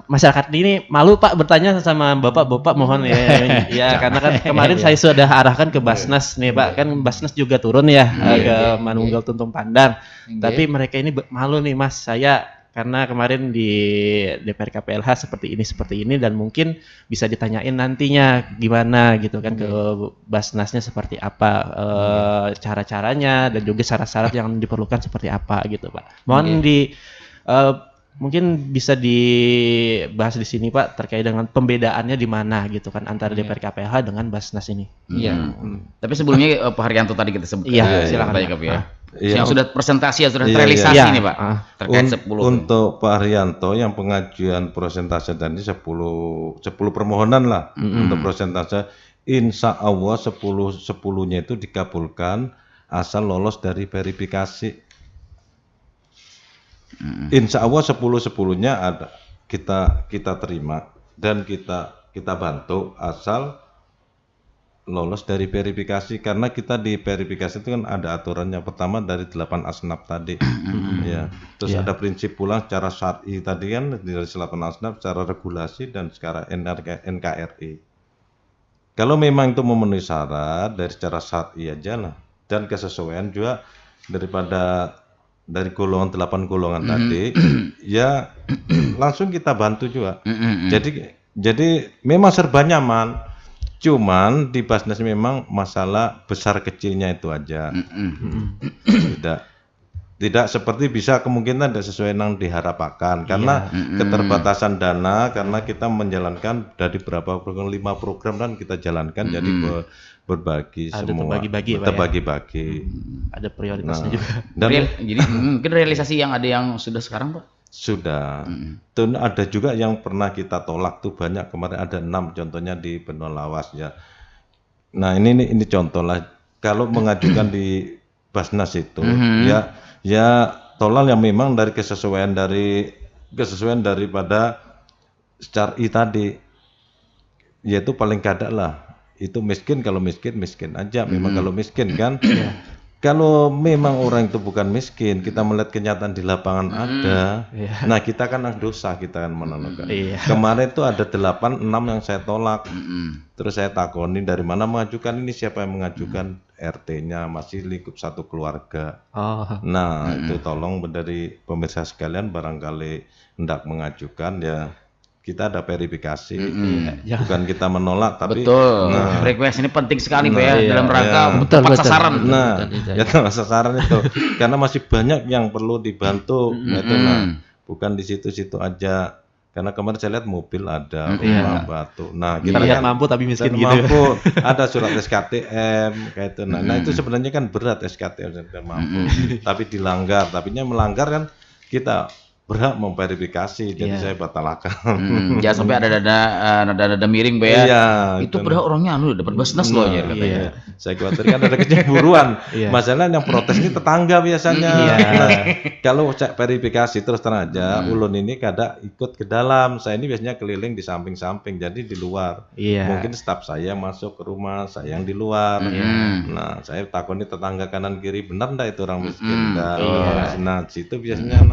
masyarakat ini malu Pak bertanya sama Bapak mohon ya. Ya karena kan kemarin saya sudah arahkan ke Basnas nih Pak. Kan Basnas juga turun ya ke Manunggal Tuntung Pandang. Tapi mereka ini malu nih Mas, karena kemarin di DPR KPLH seperti ini dan mungkin bisa ditanyain nantinya gimana gitu kan ke Basnasnya seperti apa cara-caranya dan juga syarat-syarat yang diperlukan seperti apa gitu Pak. Mohon Mungkin bisa dibahas di sini Pak terkait dengan pembedaannya di mana gitu kan antara DPR KPH dengan Basnas ini. Iya. Tapi sebelumnya Pak Haryanto tadi kita sebut. Iya, silakan, tanya Pak. Pak ya. Iya. Yang sudah presentasi, sudah Iya, terrealisasi iya. nih Pak. Terkait 10. Untuk Pak Haryanto yang pengajuan persentase tadi 10 permohonan lah untuk persentase, insya Allah 10-10-nya itu dikabulkan asal lolos dari verifikasi. Insya Allah 10-10-nya ada kita terima dan kita bantu asal lolos dari verifikasi, karena kita di verifikasi itu kan ada aturannya. Pertama dari 8 asnaf tadi, ya. Terus ada prinsip pula secara syar'i tadi kan dari 8 asnaf, secara regulasi dan secara NKRI. Kalau memang itu memenuhi syarat dari secara syar'i aja lah, dan kesesuaian juga dari golongan 8 golongan tadi, ya langsung kita bantu juga. Jadi memang serba nyaman. Cuman di Basnas memang masalah besar kecilnya itu aja. Tidak seperti bisa kemungkinan tidak sesuai yang diharapkan karena keterbatasan dana, karena kita menjalankan dari berapa program, 5 program dan kita jalankan jadi berbagi Ada semua. terbagi-bagi, Pak, ya? Terbagi-bagi. Ada prioritasnya juga. Dan Jadi mungkin realisasi yang ada yang sudah sekarang Pak. sudah. Dan ada juga yang pernah kita tolak tuh banyak, kemarin ada 6 contohnya di Benua Lawas ya. Nah ini contoh lah, kalau mengajukan di Basnas itu ya tolak yang memang dari kesesuaian daripada syar'i tadi, yaitu paling kada lah itu miskin. Kalau miskin aja memang. Kalau miskin kan kalau memang orang itu bukan miskin, kita melihat kenyataan di lapangan ada, nah kita kan dosa, kita kan menolak. Kemarin itu ada 8-6 yang saya tolak. Terus saya takoni dari mana mengajukan ini, siapa yang mengajukan, RT-nya masih lingkup satu keluarga. Nah itu tolong dari pemirsa sekalian, barangkali hendak mengajukan ya kita ada verifikasi, bukan kita menolak tapi Betul. Request ini penting sekali Pak ya, dalam rangka Betul, tepat betul. sasaran. Nah, ya tepat sasaran itu, karena masih banyak yang perlu dibantu, itu nah, bukan di situ-situ aja. Karena kemarin saya lihat mobil ada, rumah, batu. Nah, kita Terlihat kan mampu tapi miskin gitu. mampu, ada surat SKTM kayak itu. Nah, itu sebenarnya kan berat SKTM dan mampu, tapi dilanggar, melanggar kan kita berhak memverifikasi, jadi saya batalkan. Jangan sampai ada dada miring Pak ya. Iya, Itu padahal orangnya dapat Basnas loh ya katanya. Saya khawatirkan ada kecemburuan. Masalah yang protes ini tetangga biasanya. Nah, kalau cek verifikasi terus terang aja, ulun ini kadang ikut ke dalam. Saya ini biasanya keliling di samping-samping, jadi di luar. Mungkin staf saya masuk ke rumah, saya yang di luar. Nah, saya takoni tetangga kanan kiri, benar ndak itu orang miskin? Nah, situ biasanya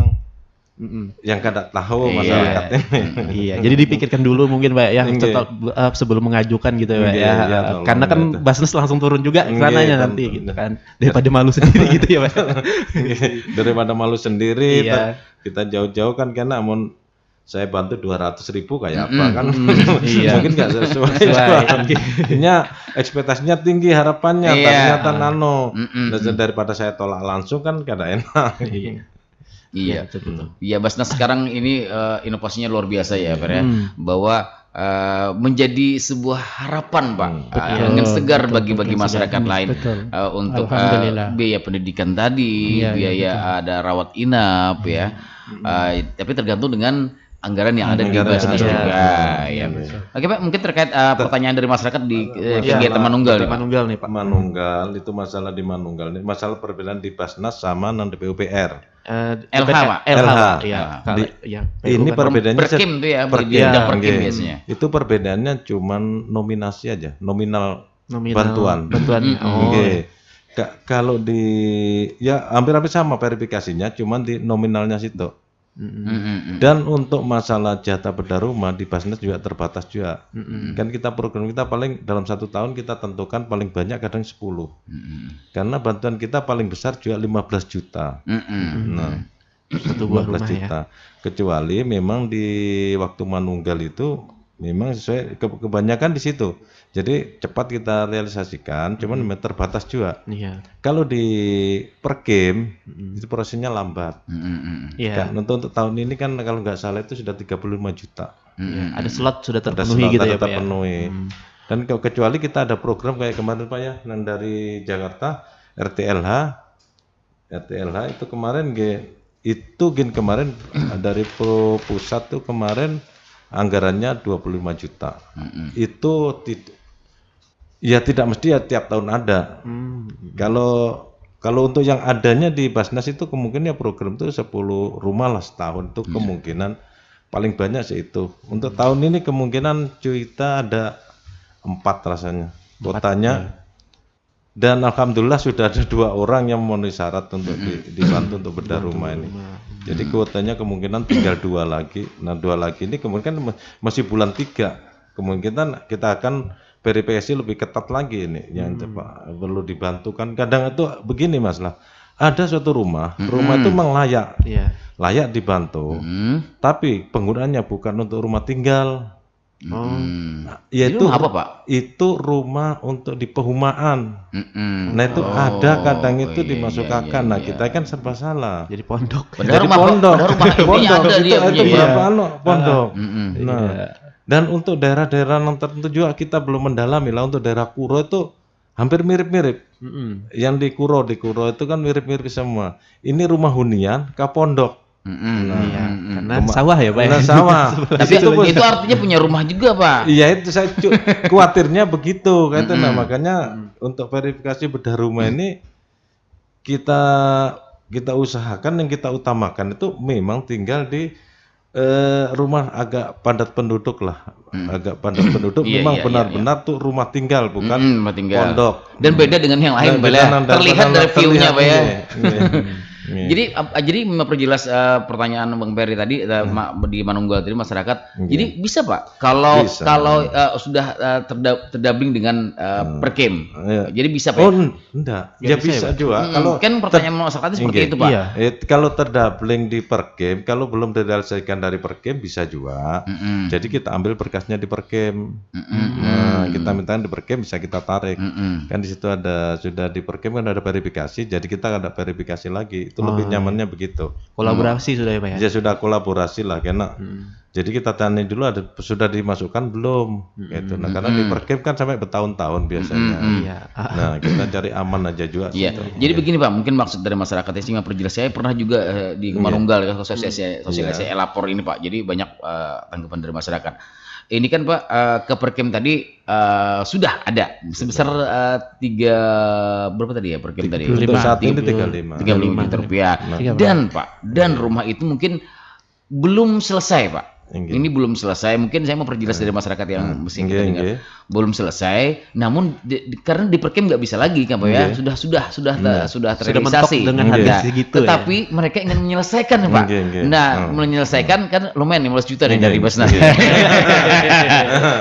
yang kada tahu masyarakat ini. Jadi dipikirkan dulu mungkin Pak ya, sebelum mengajukan gitu ya Pak ya. Karena kan Basnas langsung turun juga ke sananya nanti gitu kan. Daripada malu sendiri gitu ya Pak. Daripada malu sendiri, kita jauh-jauh kan, karena saya bantu 200.000 kayak apa kan, mungkin nggak sesuai. Ekspektasinya tinggi, harapannya ternyata daripada saya tolak langsung kan kada enak. Iya, iya Basnas sekarang ini inovasinya luar biasa ya Pak ya, bahwa menjadi sebuah harapan Pak, angin segar bagi masyarakat lain untuk biaya pendidikan tadi, biaya ada rawat inap ya, tapi tergantung dengan anggaran yang ada di Basnas juga. Ya. Oke Pak, mungkin terkait pertanyaan dari masyarakat di kegiatan Manunggal. Manunggal nih Pak. Manunggal itu masalah di Manunggal ini masalah perbedaan di Basnas sama non DPUPR. LH Pak. LH. Iya. Ini perbedaannya Perkim tuh ya, perkim biasanya. Itu perbedaannya cuman nominasi aja, nominal bantuan. Kalau di hampir-hampir sama verifikasinya, cuman di nominalnya situ. Dan untuk masalah jatah bedah rumah di Basnas juga terbatas juga. Kan kita program kita paling dalam 1 tahun kita tentukan paling banyak kadang 10. Karena bantuan kita paling besar juga 15 juta. Nah, 15 juta. Kecuali memang di waktu Manunggal itu Memang sesuai kebanyakan di situ. Jadi cepat kita realisasikan, cuman memang terbatas juga. Iya. Kalau di Perkim itu prosesnya lambat. Iya. Kan untuk tahun ini kan kalau nggak salah itu sudah 35 juta. Iya, ada slot sudah Ada terpenuhi slot gitu ada ya Pak ya. terpenuhi. Dan kecuali kita ada program kayak kemarin Pak ya, yang dari Jakarta RTLH itu kemarin kemarin dari pusat tuh kemarin anggarannya 25 juta. Itu tidak mesti ya tiap tahun ada. Kalau untuk yang adanya di Basnas itu kemungkinan ya program itu 10 rumah lah setahun itu kemungkinan paling banyak sih itu. Untuk tahun ini kemungkinan kita ada 4 rasanya kuotanya. Dan alhamdulillah sudah ada 2 orang yang memenuhi syarat untuk dibantu untuk bedah rumah ini. Jadi kuotanya kemungkinan tinggal 2 lagi. Nah 2 lagi ini kemungkinan masih bulan 3. Kemungkinan kita akan verifikasi lebih ketat lagi ini yang perlu dibantu kan. Kadang itu begini Mas lah. Ada suatu rumah itu memang layak dibantu. Tapi penggunaannya bukan untuk rumah tinggal. Yaitu rumah apa Pak? Itu rumah untuk di perumahan. Nah itu ada kadang itu dimasukkan. Nah kita kan serba salah. Jadi pondok. Padahal Jadi rumah intinya ada dia itu punya. berapa pondok. Nah dan untuk daerah-daerah yang tertentu juga kita belum mendalami lah. Untuk daerah Kuro itu hampir mirip-mirip. Yang di Kuro itu kan mirip-mirip semua. Ini rumah hunian ke pondok. Karena sawah ya Pak ya. Karena sawah. Tapi itu artinya punya rumah juga Pak. Iya itu saya khawatirnya begitu kan. Nah makanya untuk verifikasi bedah rumah ini kita usahakan yang kita utamakan itu memang tinggal di rumah agak padat penduduk lah. Agak padat penduduk memang benar-benar tuh rumah tinggal bukan rumah tinggal. Pondok. Dan beda dengan yang lain Pak ya. Terlihat dari view-nya Pak ya. Jadi memperjelas pertanyaan Bang Peri tadi di Manunggal tadi masyarakat. Jadi bisa Pak kalau sudah terdabling dengan Perkim. Jadi bisa Pak. Oh enggak. Ya bisa juga. Kalau kan pertanyaan masyarakat seperti itu Pak. Kalau terdabling di Perkim, kalau belum direalisasikan dari Perkim bisa juga. Jadi kita ambil berkasnya di Perkim. Nah, kita minta di Perkim bisa kita tarik. Kan di situ sudah di Perkim kan ada verifikasi. Jadi kita ada verifikasi lagi. Itu lebih nyamannya begitu. Kolaborasi sudah ya Pak ya? Ya sudah kolaborasi lah karena jadi kita tanya dulu sudah dimasukkan belum gitu. Nah karena di Perkim kan sampai bertahun-tahun biasanya. Nah kita cari aman aja juga. Jadi begini Pak, mungkin maksud dari masyarakat yang sehingga perjelas saya pernah juga di Manunggal ya sosialisasi lapor ini Pak. Jadi banyak tanggapan dari masyarakat. Ini kan Pak ke Perkim tadi sudah ada sebesar berapa tadi ya Perkim tadi? Untuk saat ini 35 juta rupiah. Dan Pak, rumah itu mungkin belum selesai Pak. Ini belum selesai. Mungkin saya mau perjelas dari masyarakat yang mesti kita dengar. Belum selesai. Namun karena di Perkim nggak bisa lagi kan Pak ya. Sudah terrealisasi dengan harga segitu. Tetapi mereka ingin menyelesaikan Pak. Nah, menyelesaikan kan lumayan 15 juta dari Basnas.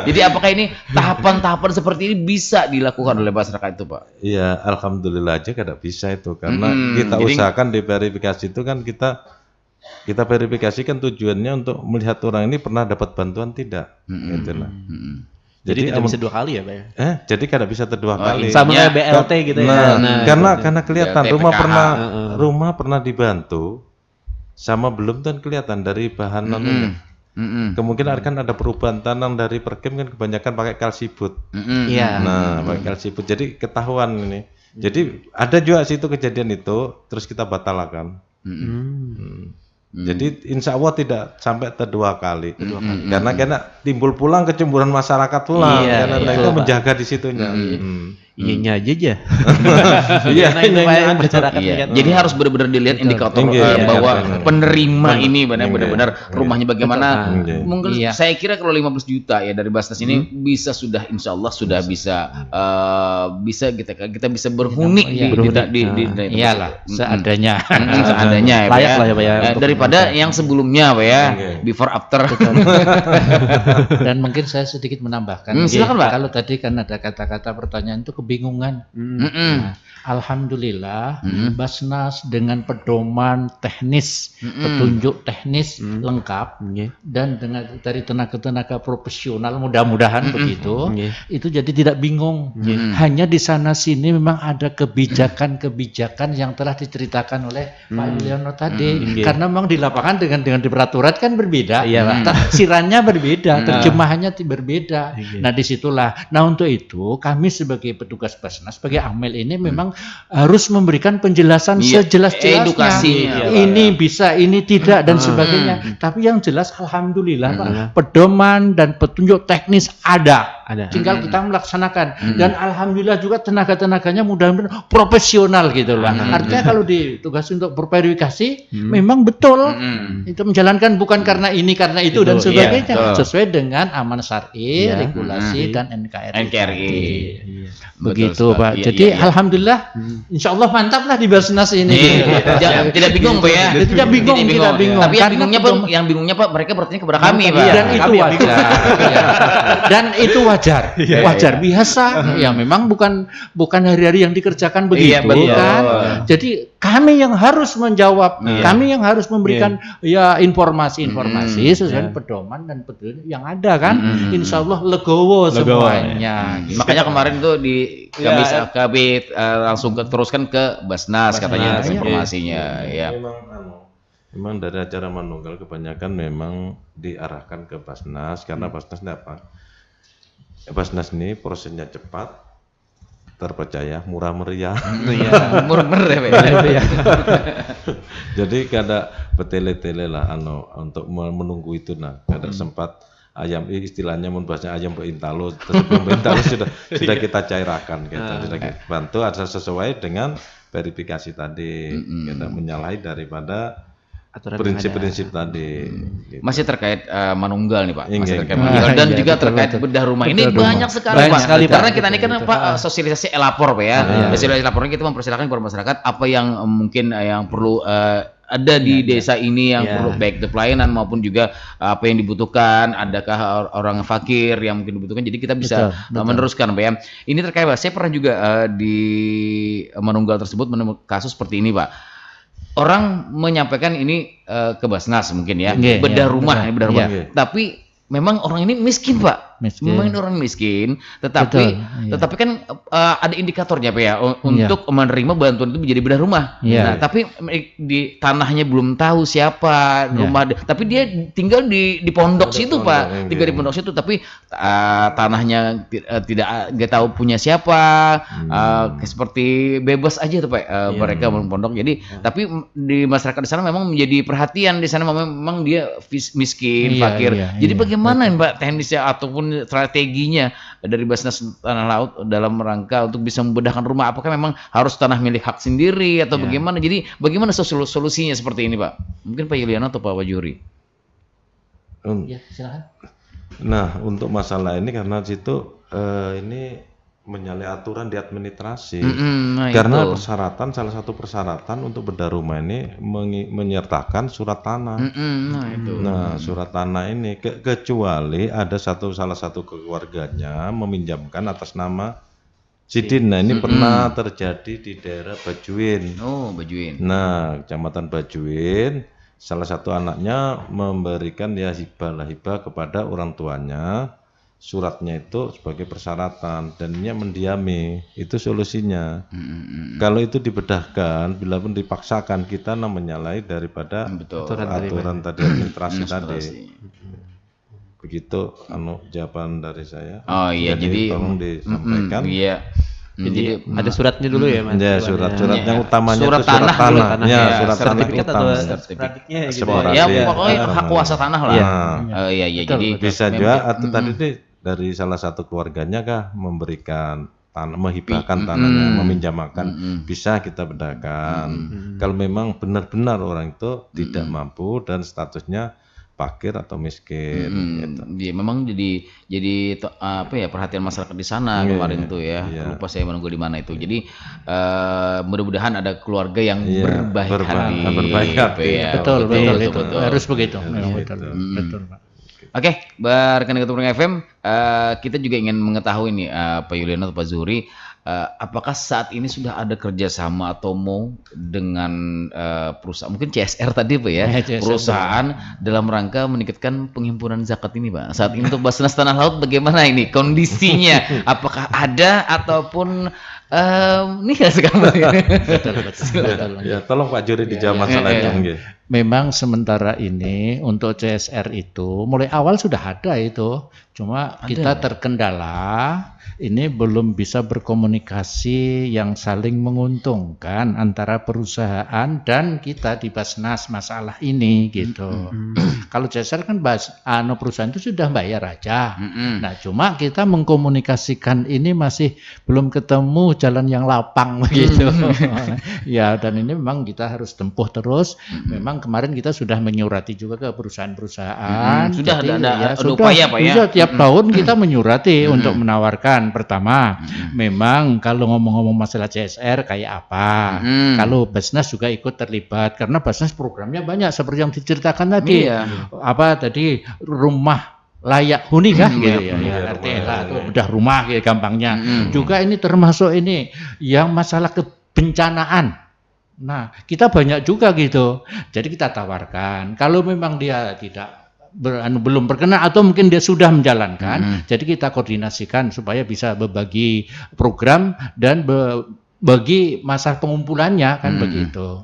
Jadi apakah ini tahapan-tahapan seperti ini bisa dilakukan oleh masyarakat itu Pak? Iya, alhamdulillah aja kada bisa itu karena kita usahakan di verifikasi itu kan kita verifikasikan tujuannya untuk melihat orang ini pernah dapat bantuan tidak, gitu lah. Jadi tidak bisa 2 kali ya Pak ya? Jadi kada bisa 2 kali. Sama kayak BLT gitu ya. Karena kelihatan rumah pernah dibantu sama belum kan kelihatan dari bahan nantinya. Kemungkinan akan ada perubahan tanam dari Perkim kan kebanyakan pakai kalsibut. Nah, pakai kalsibut. Jadi ketahuan ini. Jadi ada juga situ kejadian itu, terus kita batalkan. Jadi insya Allah tidak sampai 2 kali. Karena timbul pulang kecemburuan masyarakat pulang. Karena itu menjaga di situnya. Iya aja. Iya, Jadi harus benar-benar dilihat indikator bahwa penerima ini benar-benar rumahnya bagaimana. Mungkin saya kira kalau 15 juta ya dari Basnas ini bisa sudah insya Allah sudah bisa kita bisa berhuni di iyalah seadanya. Seadanya ya Pak ya. Daripada yang sebelumnya Pak ya, before after. Dan mungkin saya sedikit menambahkan. Silakan Pak. Kalau tadi kan ada kata-kata pertanyaan itu kebingungan. Nah, Alhamdulillah Basnas dengan pedoman teknis, petunjuk teknis lengkap dan dengan dari tenaga-tenaga profesional mudah-mudahan begitu, itu jadi tidak bingung. Hanya di sana sini memang ada kebijakan-kebijakan yang telah diceritakan oleh Pak Yuliano tadi, karena memang di lapangan dengan di peraturan kan berbeda, tafsirannya berbeda, terjemahannya berbeda. Nah disitulah. Nah untuk itu kami sebagai petugas Basnas, sebagai Amel ini memang harus memberikan penjelasan sejelas-jelasnya. Edukasinya. Ini bisa, ini tidak dan sebagainya. Tapi yang jelas alhamdulillah Pak, pedoman dan petunjuk teknis ada. Tinggal kita melaksanakan. Dan alhamdulillah juga tenaga-tenaganya mudah-mudahan profesional gitu lah. Artinya kalau ditugas untuk berverifikasi memang betul itu menjalankan bukan karena ini karena itu dan sebagainya. Sesuai dengan amanah syar'i, regulasi dan NKRI. Begitu Pak. Jadi alhamdulillah insyaallah mantap lah di Basnas ini. Tidak bingung Pak ya. Tidak bingung. Tapi yang bingungnya Pak mereka bertanya kepada kami Pak. Dan itu wajar. Dan itu wajar biasa. Ya memang bukan hari-hari yang dikerjakan begitu kan. Jadi kami yang harus menjawab, kami yang harus memberikan informasi sesuai pedoman dan petunjuk yang ada kan. Insyaallah legowo semuanya. Makanya kemarin tuh kami langsung teruskan ke Basnas katanya informasinya ya. Memang dari acara manunggal kebanyakan memang diarahkan ke Basnas karena Basnas ini apa? Basnas ini prosesnya cepat, terpercaya, murah meriah. Murah meriah ya. Jadi kada bertele-tele lah untuk menunggu itu kada sempat ayam istilahnya membahasnya ayam berintalo, sebelum berintalo sudah kita cairkan gitu. Sudah kita bantu asal sesuai dengan verifikasi tadi. Kita menyalahi daripada prinsip-prinsip tadi. Gitu. Masih terkait manunggal nih Pak, masih terkait manunggal dan juga terkait bedah rumah ini banyak sekali Pak. Karena kita ini kan Pak sosialisasi elapor Pak ya. Sosialisasi elapornya kita mempersilahkan kepada masyarakat apa yang mungkin yang perlu ada di desa ini yang perlu baik the pelayanan maupun juga apa yang dibutuhkan, adakah orang fakir yang mungkin dibutuhkan, jadi kita bisa meneruskan Pak ya. Ini terkait Pak, saya pernah juga di manunggal tersebut menemukan kasus seperti ini Pak. Orang menyampaikan ini ke Basnas mungkin ya, bedah rumah. Tapi memang orang ini miskin Pak. Memang orang miskin, tetapi kan ada indikatornya Pak ya untuk menerima bantuan itu menjadi bedah rumah. Nah, tapi di tanahnya belum tahu siapa rumah, tapi dia tinggal di pondok situ Pak, tinggal di pondok situ, tapi tanahnya nggak tahu punya siapa, seperti bebas aja tuh Pak mereka pondok. Jadi tapi di masyarakat di sana memang menjadi perhatian, di sana memang dia miskin, fakir. Jadi bagaimana Pak teknisnya ataupun strateginya dari Basnas Tanah Laut dalam rangka untuk bisa membedahkan rumah? Apakah memang harus tanah milik hak sendiri atau bagaimana? Jadi bagaimana solusinya seperti ini Pak? Mungkin Pak Yuliano atau Pak Wajuri? Ya, silakan. Nah, untuk masalah ini karena situ ini menyalahi aturan di administrasi. Karena persyaratan, salah satu persyaratan untuk bedah rumah ini menyertakan surat tanah. Nah, surat tanah ini kecuali ada salah satu keluarganya meminjamkan atas nama Sidin. Nah, ini pernah terjadi di daerah Bajuin. Bajuin. Nah, Kecamatan Bajuin, salah satu anaknya memberikan hibah kepada orang tuanya. Suratnya itu sebagai persyaratan dan dia mendiami, itu solusinya. Kalau itu dibedahkan, bila pun dipaksakan, kita menyalahi daripada aturan tadi administrasi tadi. Begitu jawaban dari saya. Jadi tolong disampaikan. Jadi ada suratnya dulu ya Mas. Ya, surat-surat yang utamanya surat itu surat tanah. Ya, surat tanah utama. Ya, pokoknya hak kuasa tanah lah. Jadi bisa juga atau tadi dari salah satu keluarganya memberikan tanah, menghibahkan tanahnya, meminjamkan, bisa kita bedahkan. Kalau memang benar-benar orang itu tidak mampu dan statusnya fakir atau miskin. Gitu. Ya, memang jadi perhatian masyarakat di sana kemarin itu ya. Lupa saya menunggu di mana itu. Jadi mudah-mudahan ada keluarga yang berbaik hati. Betul. Harus begitu. Betul Pak. Oke, rekan-rekan Keturunan FM, kita juga ingin mengetahui nih Pak Yuliano atau Pak Zuhri, apakah saat ini sudah ada kerjasama atau mau dengan perusahaan mungkin CSR tadi Pak ya, CSR perusahaan dalam rangka meningkatkan penghimpunan zakat ini Pak. Saat ini untuk Basnas Tanah Laut bagaimana ini kondisinya? Apakah ada ataupun nih sekarang? Betul. Ya, tolong Pak Juri dijawab masalah itu. Nggih. Memang sementara ini untuk CSR itu mulai awal sudah ada itu, cuma kita terkendala ini belum bisa berkomunikasi yang saling menguntungkan antara perusahaan dan kita di Basnas masalah ini gitu. Kalau CSR kan perusahaan itu sudah bayar aja. Nah, cuma kita mengkomunikasikan ini masih belum ketemu jalan yang lapang begitu. Ya, dan ini memang kita harus tempuh terus. Memang kemarin kita sudah menyurati juga ke perusahaan-perusahaan. Sudah Jadi, ada sudah, upaya Pak ya. Sudah tiap tahun kita menyurati untuk menawarkan. Pertama, memang kalau ngomong-ngomong masalah CSR kayak apa? Kalau Basnas juga ikut terlibat karena Basnas programnya banyak seperti yang diceritakan tadi. Apa tadi rumah layak huni kah gitu ya, RTLA atau bedah rumah gitu gampangnya. Juga ini termasuk ini yang masalah kebencanaan. Nah, kita banyak juga gitu. Jadi kita tawarkan. Kalau memang dia tidak belum berkenan atau mungkin dia sudah menjalankan, jadi kita koordinasikan supaya bisa berbagi program dan bagi masa pengumpulannya kan begitu.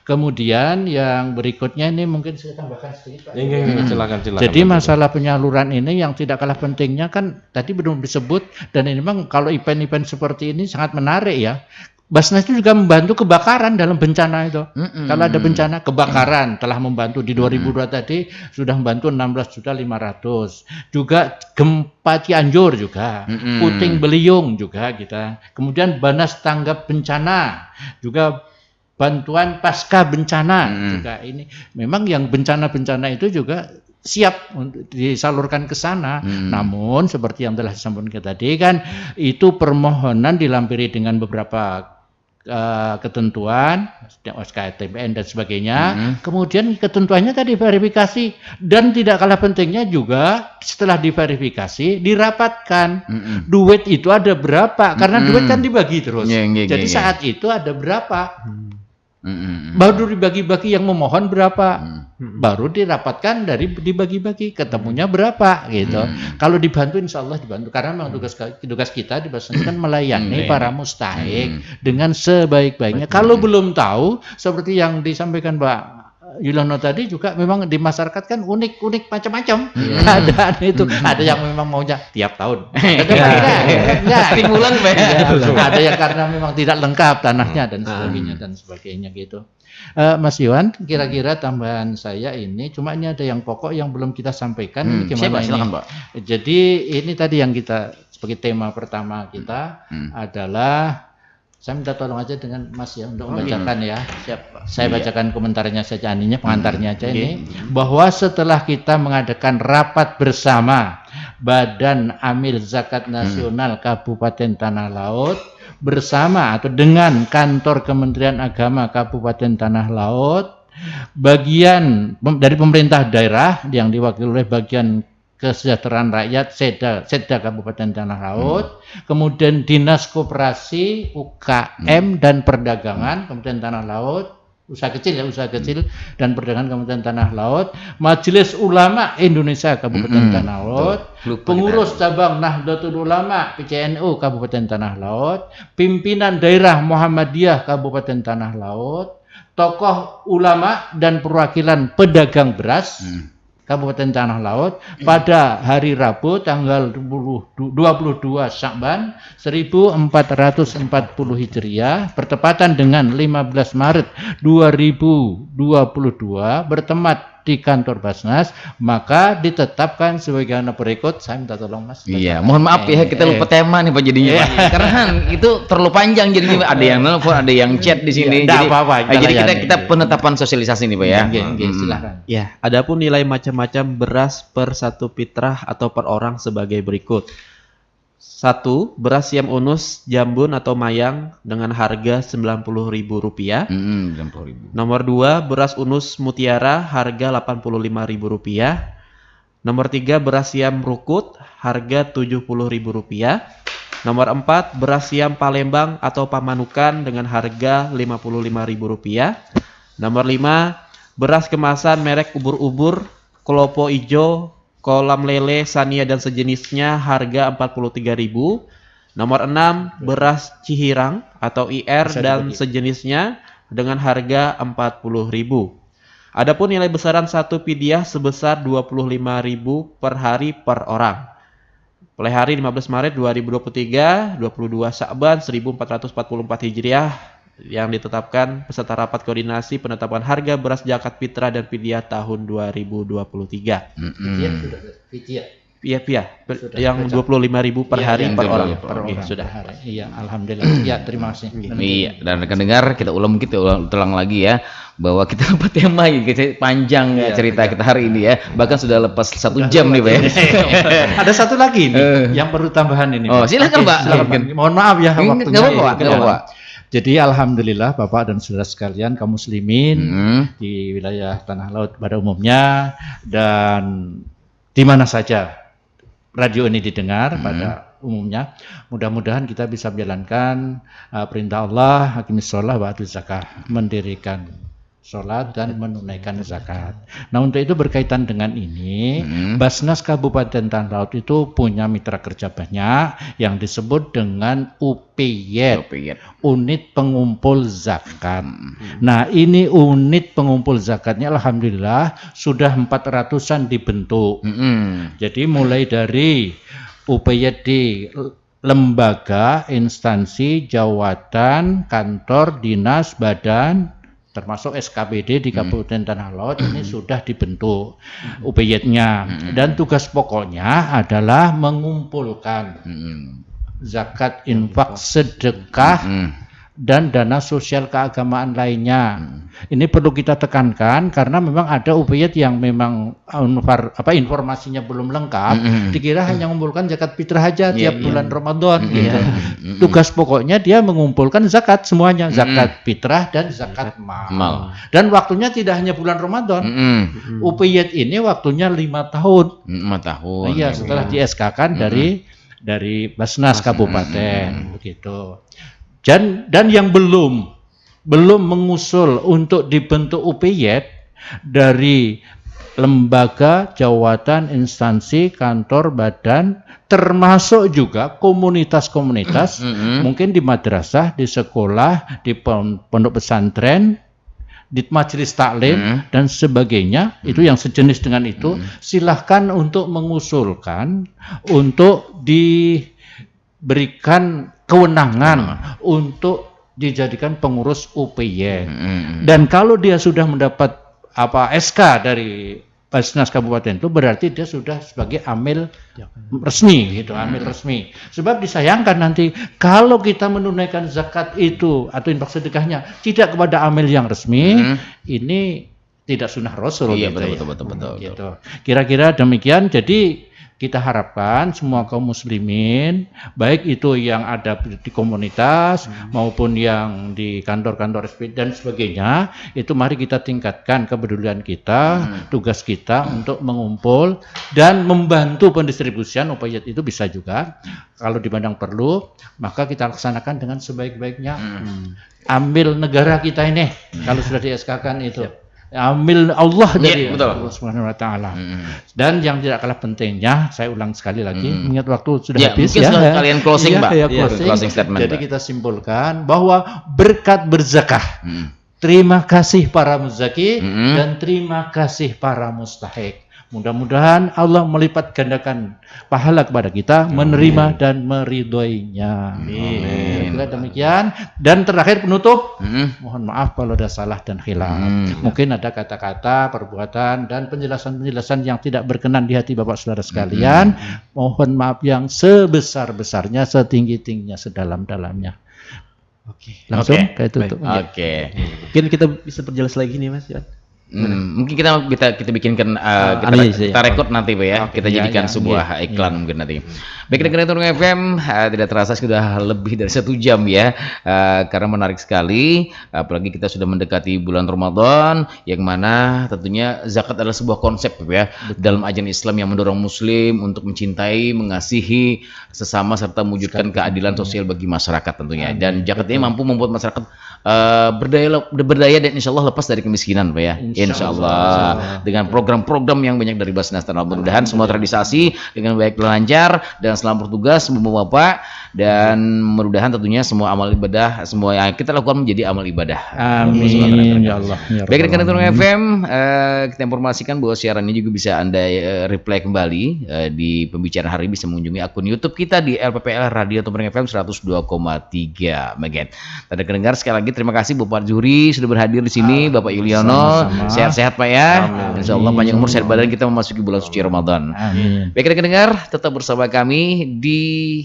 Kemudian yang berikutnya ini mungkin saya tambahkan sedikit Pak. Silakan. Jadi masalah penyaluran ini yang tidak kalah pentingnya kan tadi belum disebut, dan ini memang kalau event-event seperti ini sangat menarik ya. Basnas itu juga membantu kebakaran dalam bencana itu. Kalau ada bencana kebakaran telah membantu di 2002 tadi sudah membantu 16.500.000. Juga gempa Cianjur juga, puting beliung juga kita. Kemudian Banas tanggap bencana, juga bantuan pasca bencana juga ini. Memang yang bencana-bencana itu juga siap untuk disalurkan ke sana. Namun seperti yang telah disampaikan tadi kan itu permohonan dilampiri dengan beberapa ketentuan SKTPN dan sebagainya. Kemudian ketentuannya tadi verifikasi, dan tidak kalah pentingnya juga setelah diverifikasi dirapatkan duit itu ada berapa, karena duit kan dibagi terus. Jadi saat itu ada berapa, baru dibagi-bagi yang memohon berapa, baru dirapatkan dari dibagi-bagi ketemunya berapa gitu. Kalau dibantu insya Allah dibantu, karena memang tugas kita di Basnas kan melayani para mustahik dengan sebaik-baiknya. Kalau belum tahu seperti yang disampaikan Pak Yulono tadi juga memang di masyarakat kan unik-unik macam-macam keadaan itu. Ada yang memang maunya tiap tahun. Stimulan ada yang karena memang tidak lengkap tanahnya dan sebagainya gitu. Mas Iwan, kira-kira tambahan saya ini, cuma ini ada yang pokok yang belum kita sampaikan. Gimana ini? Silakan, Pak. Jadi ini tadi yang kita sebagai tema pertama kita adalah, saya minta tolong aja dengan Mas ya untuk membacakan ya. Siap. Saya bacakan komentarnya saja, pengantarnya aja ini. Bahwa setelah kita mengadakan rapat bersama Badan Amil Zakat Nasional Kabupaten Tanah Laut bersama atau dengan kantor Kementerian Agama Kabupaten Tanah Laut, bagian dari pemerintah daerah yang diwakili oleh bagian Kesejahteraan Rakyat Setda Kabupaten Tanah Laut, kemudian Dinas Koperasi, UKM dan Perdagangan Kabupaten Tanah Laut, usaha kecil dan perdagangan Kabupaten Tanah Laut, Majelis Ulama Indonesia Kabupaten Tanah Laut, pengurus cabang Nahdlatul Ulama PCNU Kabupaten Tanah Laut, pimpinan daerah Muhammadiyah Kabupaten Tanah Laut, tokoh ulama dan perwakilan pedagang beras Kabupaten Tanah Laut pada hari Rabu tanggal 22 Sya'ban 1440 Hijriah bertepatan dengan 15 Maret 2022 bertempat di kantor Basnas, maka ditetapkan sebagaimana berikut. Saya minta tolong Mas. Iya, mohon maaf ya kita lupa tema nih Pak jadinya Pak. Karena itu terlalu panjang jadinya, ada yang nelfon, ada yang chat di sini. Jadi kita penetapan sosialisasi nih Pak ya. Silakan. Ya, adapun nilai macam-macam beras per 1 fitrah atau per orang sebagai berikut. 1. Beras Siam Unus Jambun atau Mayang dengan harga Rp90.000. Nomor 2, beras Unus Mutiara harga Rp85.000. Nomor 3, beras Siam Rukut harga Rp70.000. Nomor 4, beras siam Palembang atau Pamanukan dengan harga Rp55.000. Nomor 5, beras kemasan merek ubur-ubur, Klopo Ijo, Kolam Lele, Sania dan sejenisnya harga Rp43.000. Nomor 6, beras Cihirang atau IR dan sejenisnya dengan harga Rp40.000. Adapun nilai besaran satu pidyah sebesar Rp25.000 per hari per orang. Mulai hari 15 Maret 2023, 22 Sya'ban 1444 Hijriah yang ditetapkan peserta rapat koordinasi penetapan harga beras zakat fitrah dan fidyah tahun 2023. Iya, yang 25.000 per hari per orang. Sudah. Iya, alhamdulillah. Iya, terima kasih. Iya, dan rekan dengar kita ulang lagi ya bahwa kita dapat tema ini panjang ya cerita kita hari ini ya. Bahkan sudah lepas 1 jam nih, Pak. Ada satu lagi nih yang perlu tambahan ini. Oh, silakan, Pak. Mohon maaf ya waktunya. Enggak apa-apa. Jadi alhamdulillah Bapak dan saudara sekalian kaum muslimin di wilayah Tanah Laut pada umumnya dan di mana saja radio ini didengar pada umumnya, mudah-mudahan kita bisa menjalankan perintah Allah, hakimis sholat wa atuz zakah, mendirikan sholat dan menunaikan zakat. Nah, untuk itu berkaitan dengan ini, Basnas Kabupaten Tanah Laut itu punya mitra kerja banyak yang disebut dengan UPYET, unit pengumpul zakat. Nah, ini unit pengumpul zakatnya alhamdulillah sudah 400-an dibentuk. Jadi mulai dari UPYET di lembaga, instansi, jawatan, kantor, dinas, badan, termasuk SKPD di Kabupaten Tanah Laut ini sudah dibentuk UPYET-nya, dan tugas pokoknya adalah mengumpulkan zakat, infak, sedekah dan dana sosial keagamaan lainnya. Ini perlu kita tekankan karena memang ada UPYET yang memang informasinya belum lengkap, dikira hanya mengumpulkan zakat fitrah aja tiap bulan Ramadan gitu. Tugas pokoknya dia mengumpulkan zakat semuanya, zakat fitrah dan zakat mal. Dan waktunya tidak hanya bulan Ramadan. UPYET ini waktunya 5 tahun. 5 tahun. Iya, setelah di SK-kan dari Basnas Kabupaten begitu. Dan yang belum mengusul untuk dibentuk UPYET dari lembaga, jawatan, instansi, kantor, badan, termasuk juga komunitas-komunitas, mungkin di madrasah, di sekolah, di pondok pesantren, di majelis taklim dan sebagainya, itu yang sejenis dengan itu, silahkan untuk mengusulkan untuk diberikan kewenangan untuk dijadikan pengurus UPYET. Dan kalau dia sudah mendapat SK dari Basnas Kabupaten itu berarti dia sudah sebagai amil resmi gitu, amil resmi. Sebab disayangkan nanti kalau kita menunaikan zakat itu atau infak sedekahnya tidak kepada amil yang resmi, ini tidak sunnah Rasul. Iya, gitu, betul. Gitu. Kira-kira demikian. Jadi kita harapkan semua kaum muslimin, baik itu yang ada di komunitas maupun yang di kantor-kantor SP dan sebagainya, itu mari kita tingkatkan kepedulian kita, tugas kita untuk mengumpul dan membantu pendistribusian UPYET itu bisa juga. Kalau dipandang perlu, maka kita laksanakan dengan sebaik-baiknya. Ambil negara kita ini, kalau sudah di SK-kan itu. Ambil Allah dari Allah Subhanahu wa taala. Dan yang tidak kalah pentingnya, saya ulang sekali lagi, ingat waktu sudah habis ya. Kalian closing, Pak. Closing statement. Jadi kita simpulkan bahwa berkat berzakah, terima kasih para muzaki dan terima kasih para mustahik. Mudah-mudahan Allah melipat gandakan pahala kepada kita, menerima dan meridhoinya. Amin. Demikian. Dan terakhir penutup, mohon maaf kalau ada salah dan khilaf. Mungkin ada kata-kata, perbuatan dan penjelasan-penjelasan yang tidak berkenan di hati Bapak Saudara sekalian. Mohon maaf yang sebesar-besarnya, setinggi-tingginya, sedalam-dalamnya. Oke. Langsung kayak tutup. Oke. Mungkin kita bisa perjelas lagi nih, Mas. Mungkin kita bikinkan kita record nanti Pak ya. Kita jadikan sebuah iklan mungkin nanti. Baik rekan Turung FM, tidak terasa sudah lebih dari 1 jam ya. Karena menarik sekali, apalagi kita sudah mendekati bulan Ramadan yang mana tentunya zakat adalah sebuah konsep ya dalam ajaran Islam yang mendorong muslim untuk mencintai, mengasihi sesama serta mewujudkan keadilan sosial bagi masyarakat tentunya. Dan zakat ini mampu membuat masyarakat berdaya dan insya Allah lepas dari kemiskinan Pak ya. Insya Allah dengan program-program yang banyak dari Basnas. Mudah-mudahan semua terrealisasi dengan baik lancar dan selamat bertugas semua Bapak, dan mudah-mudahan tentunya semua amal ibadah semua yang kita lakukan menjadi amal ibadah. Amin ya Allah. Baik rekan Turung FM, kita informasikan bahwa siaran ini juga bisa Anda replay kembali di pembicaraan hari bisa mengunjungi akun YouTube kita di LPPL Radio Tumorang FM 102,3 MHz. Tanda pendengar sekali lagi terima kasih Bapak Juri sudah berhadir di sini, Bapak Yuliono. Sehat-sehat Pak ya. Insyaallah panjang umur sehat badan, kita memasuki bulan suci Ramadan. Amin. Baik rekan dengar, tetap bersama kami di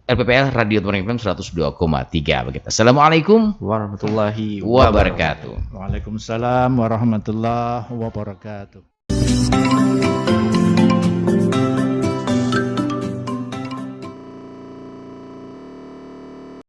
LPPL Radio Tumorang FM 102,3 begitu. Assalamualaikum warahmatullahi wabarakatuh. Waalaikumsalam warahmatullahi wabarakatuh.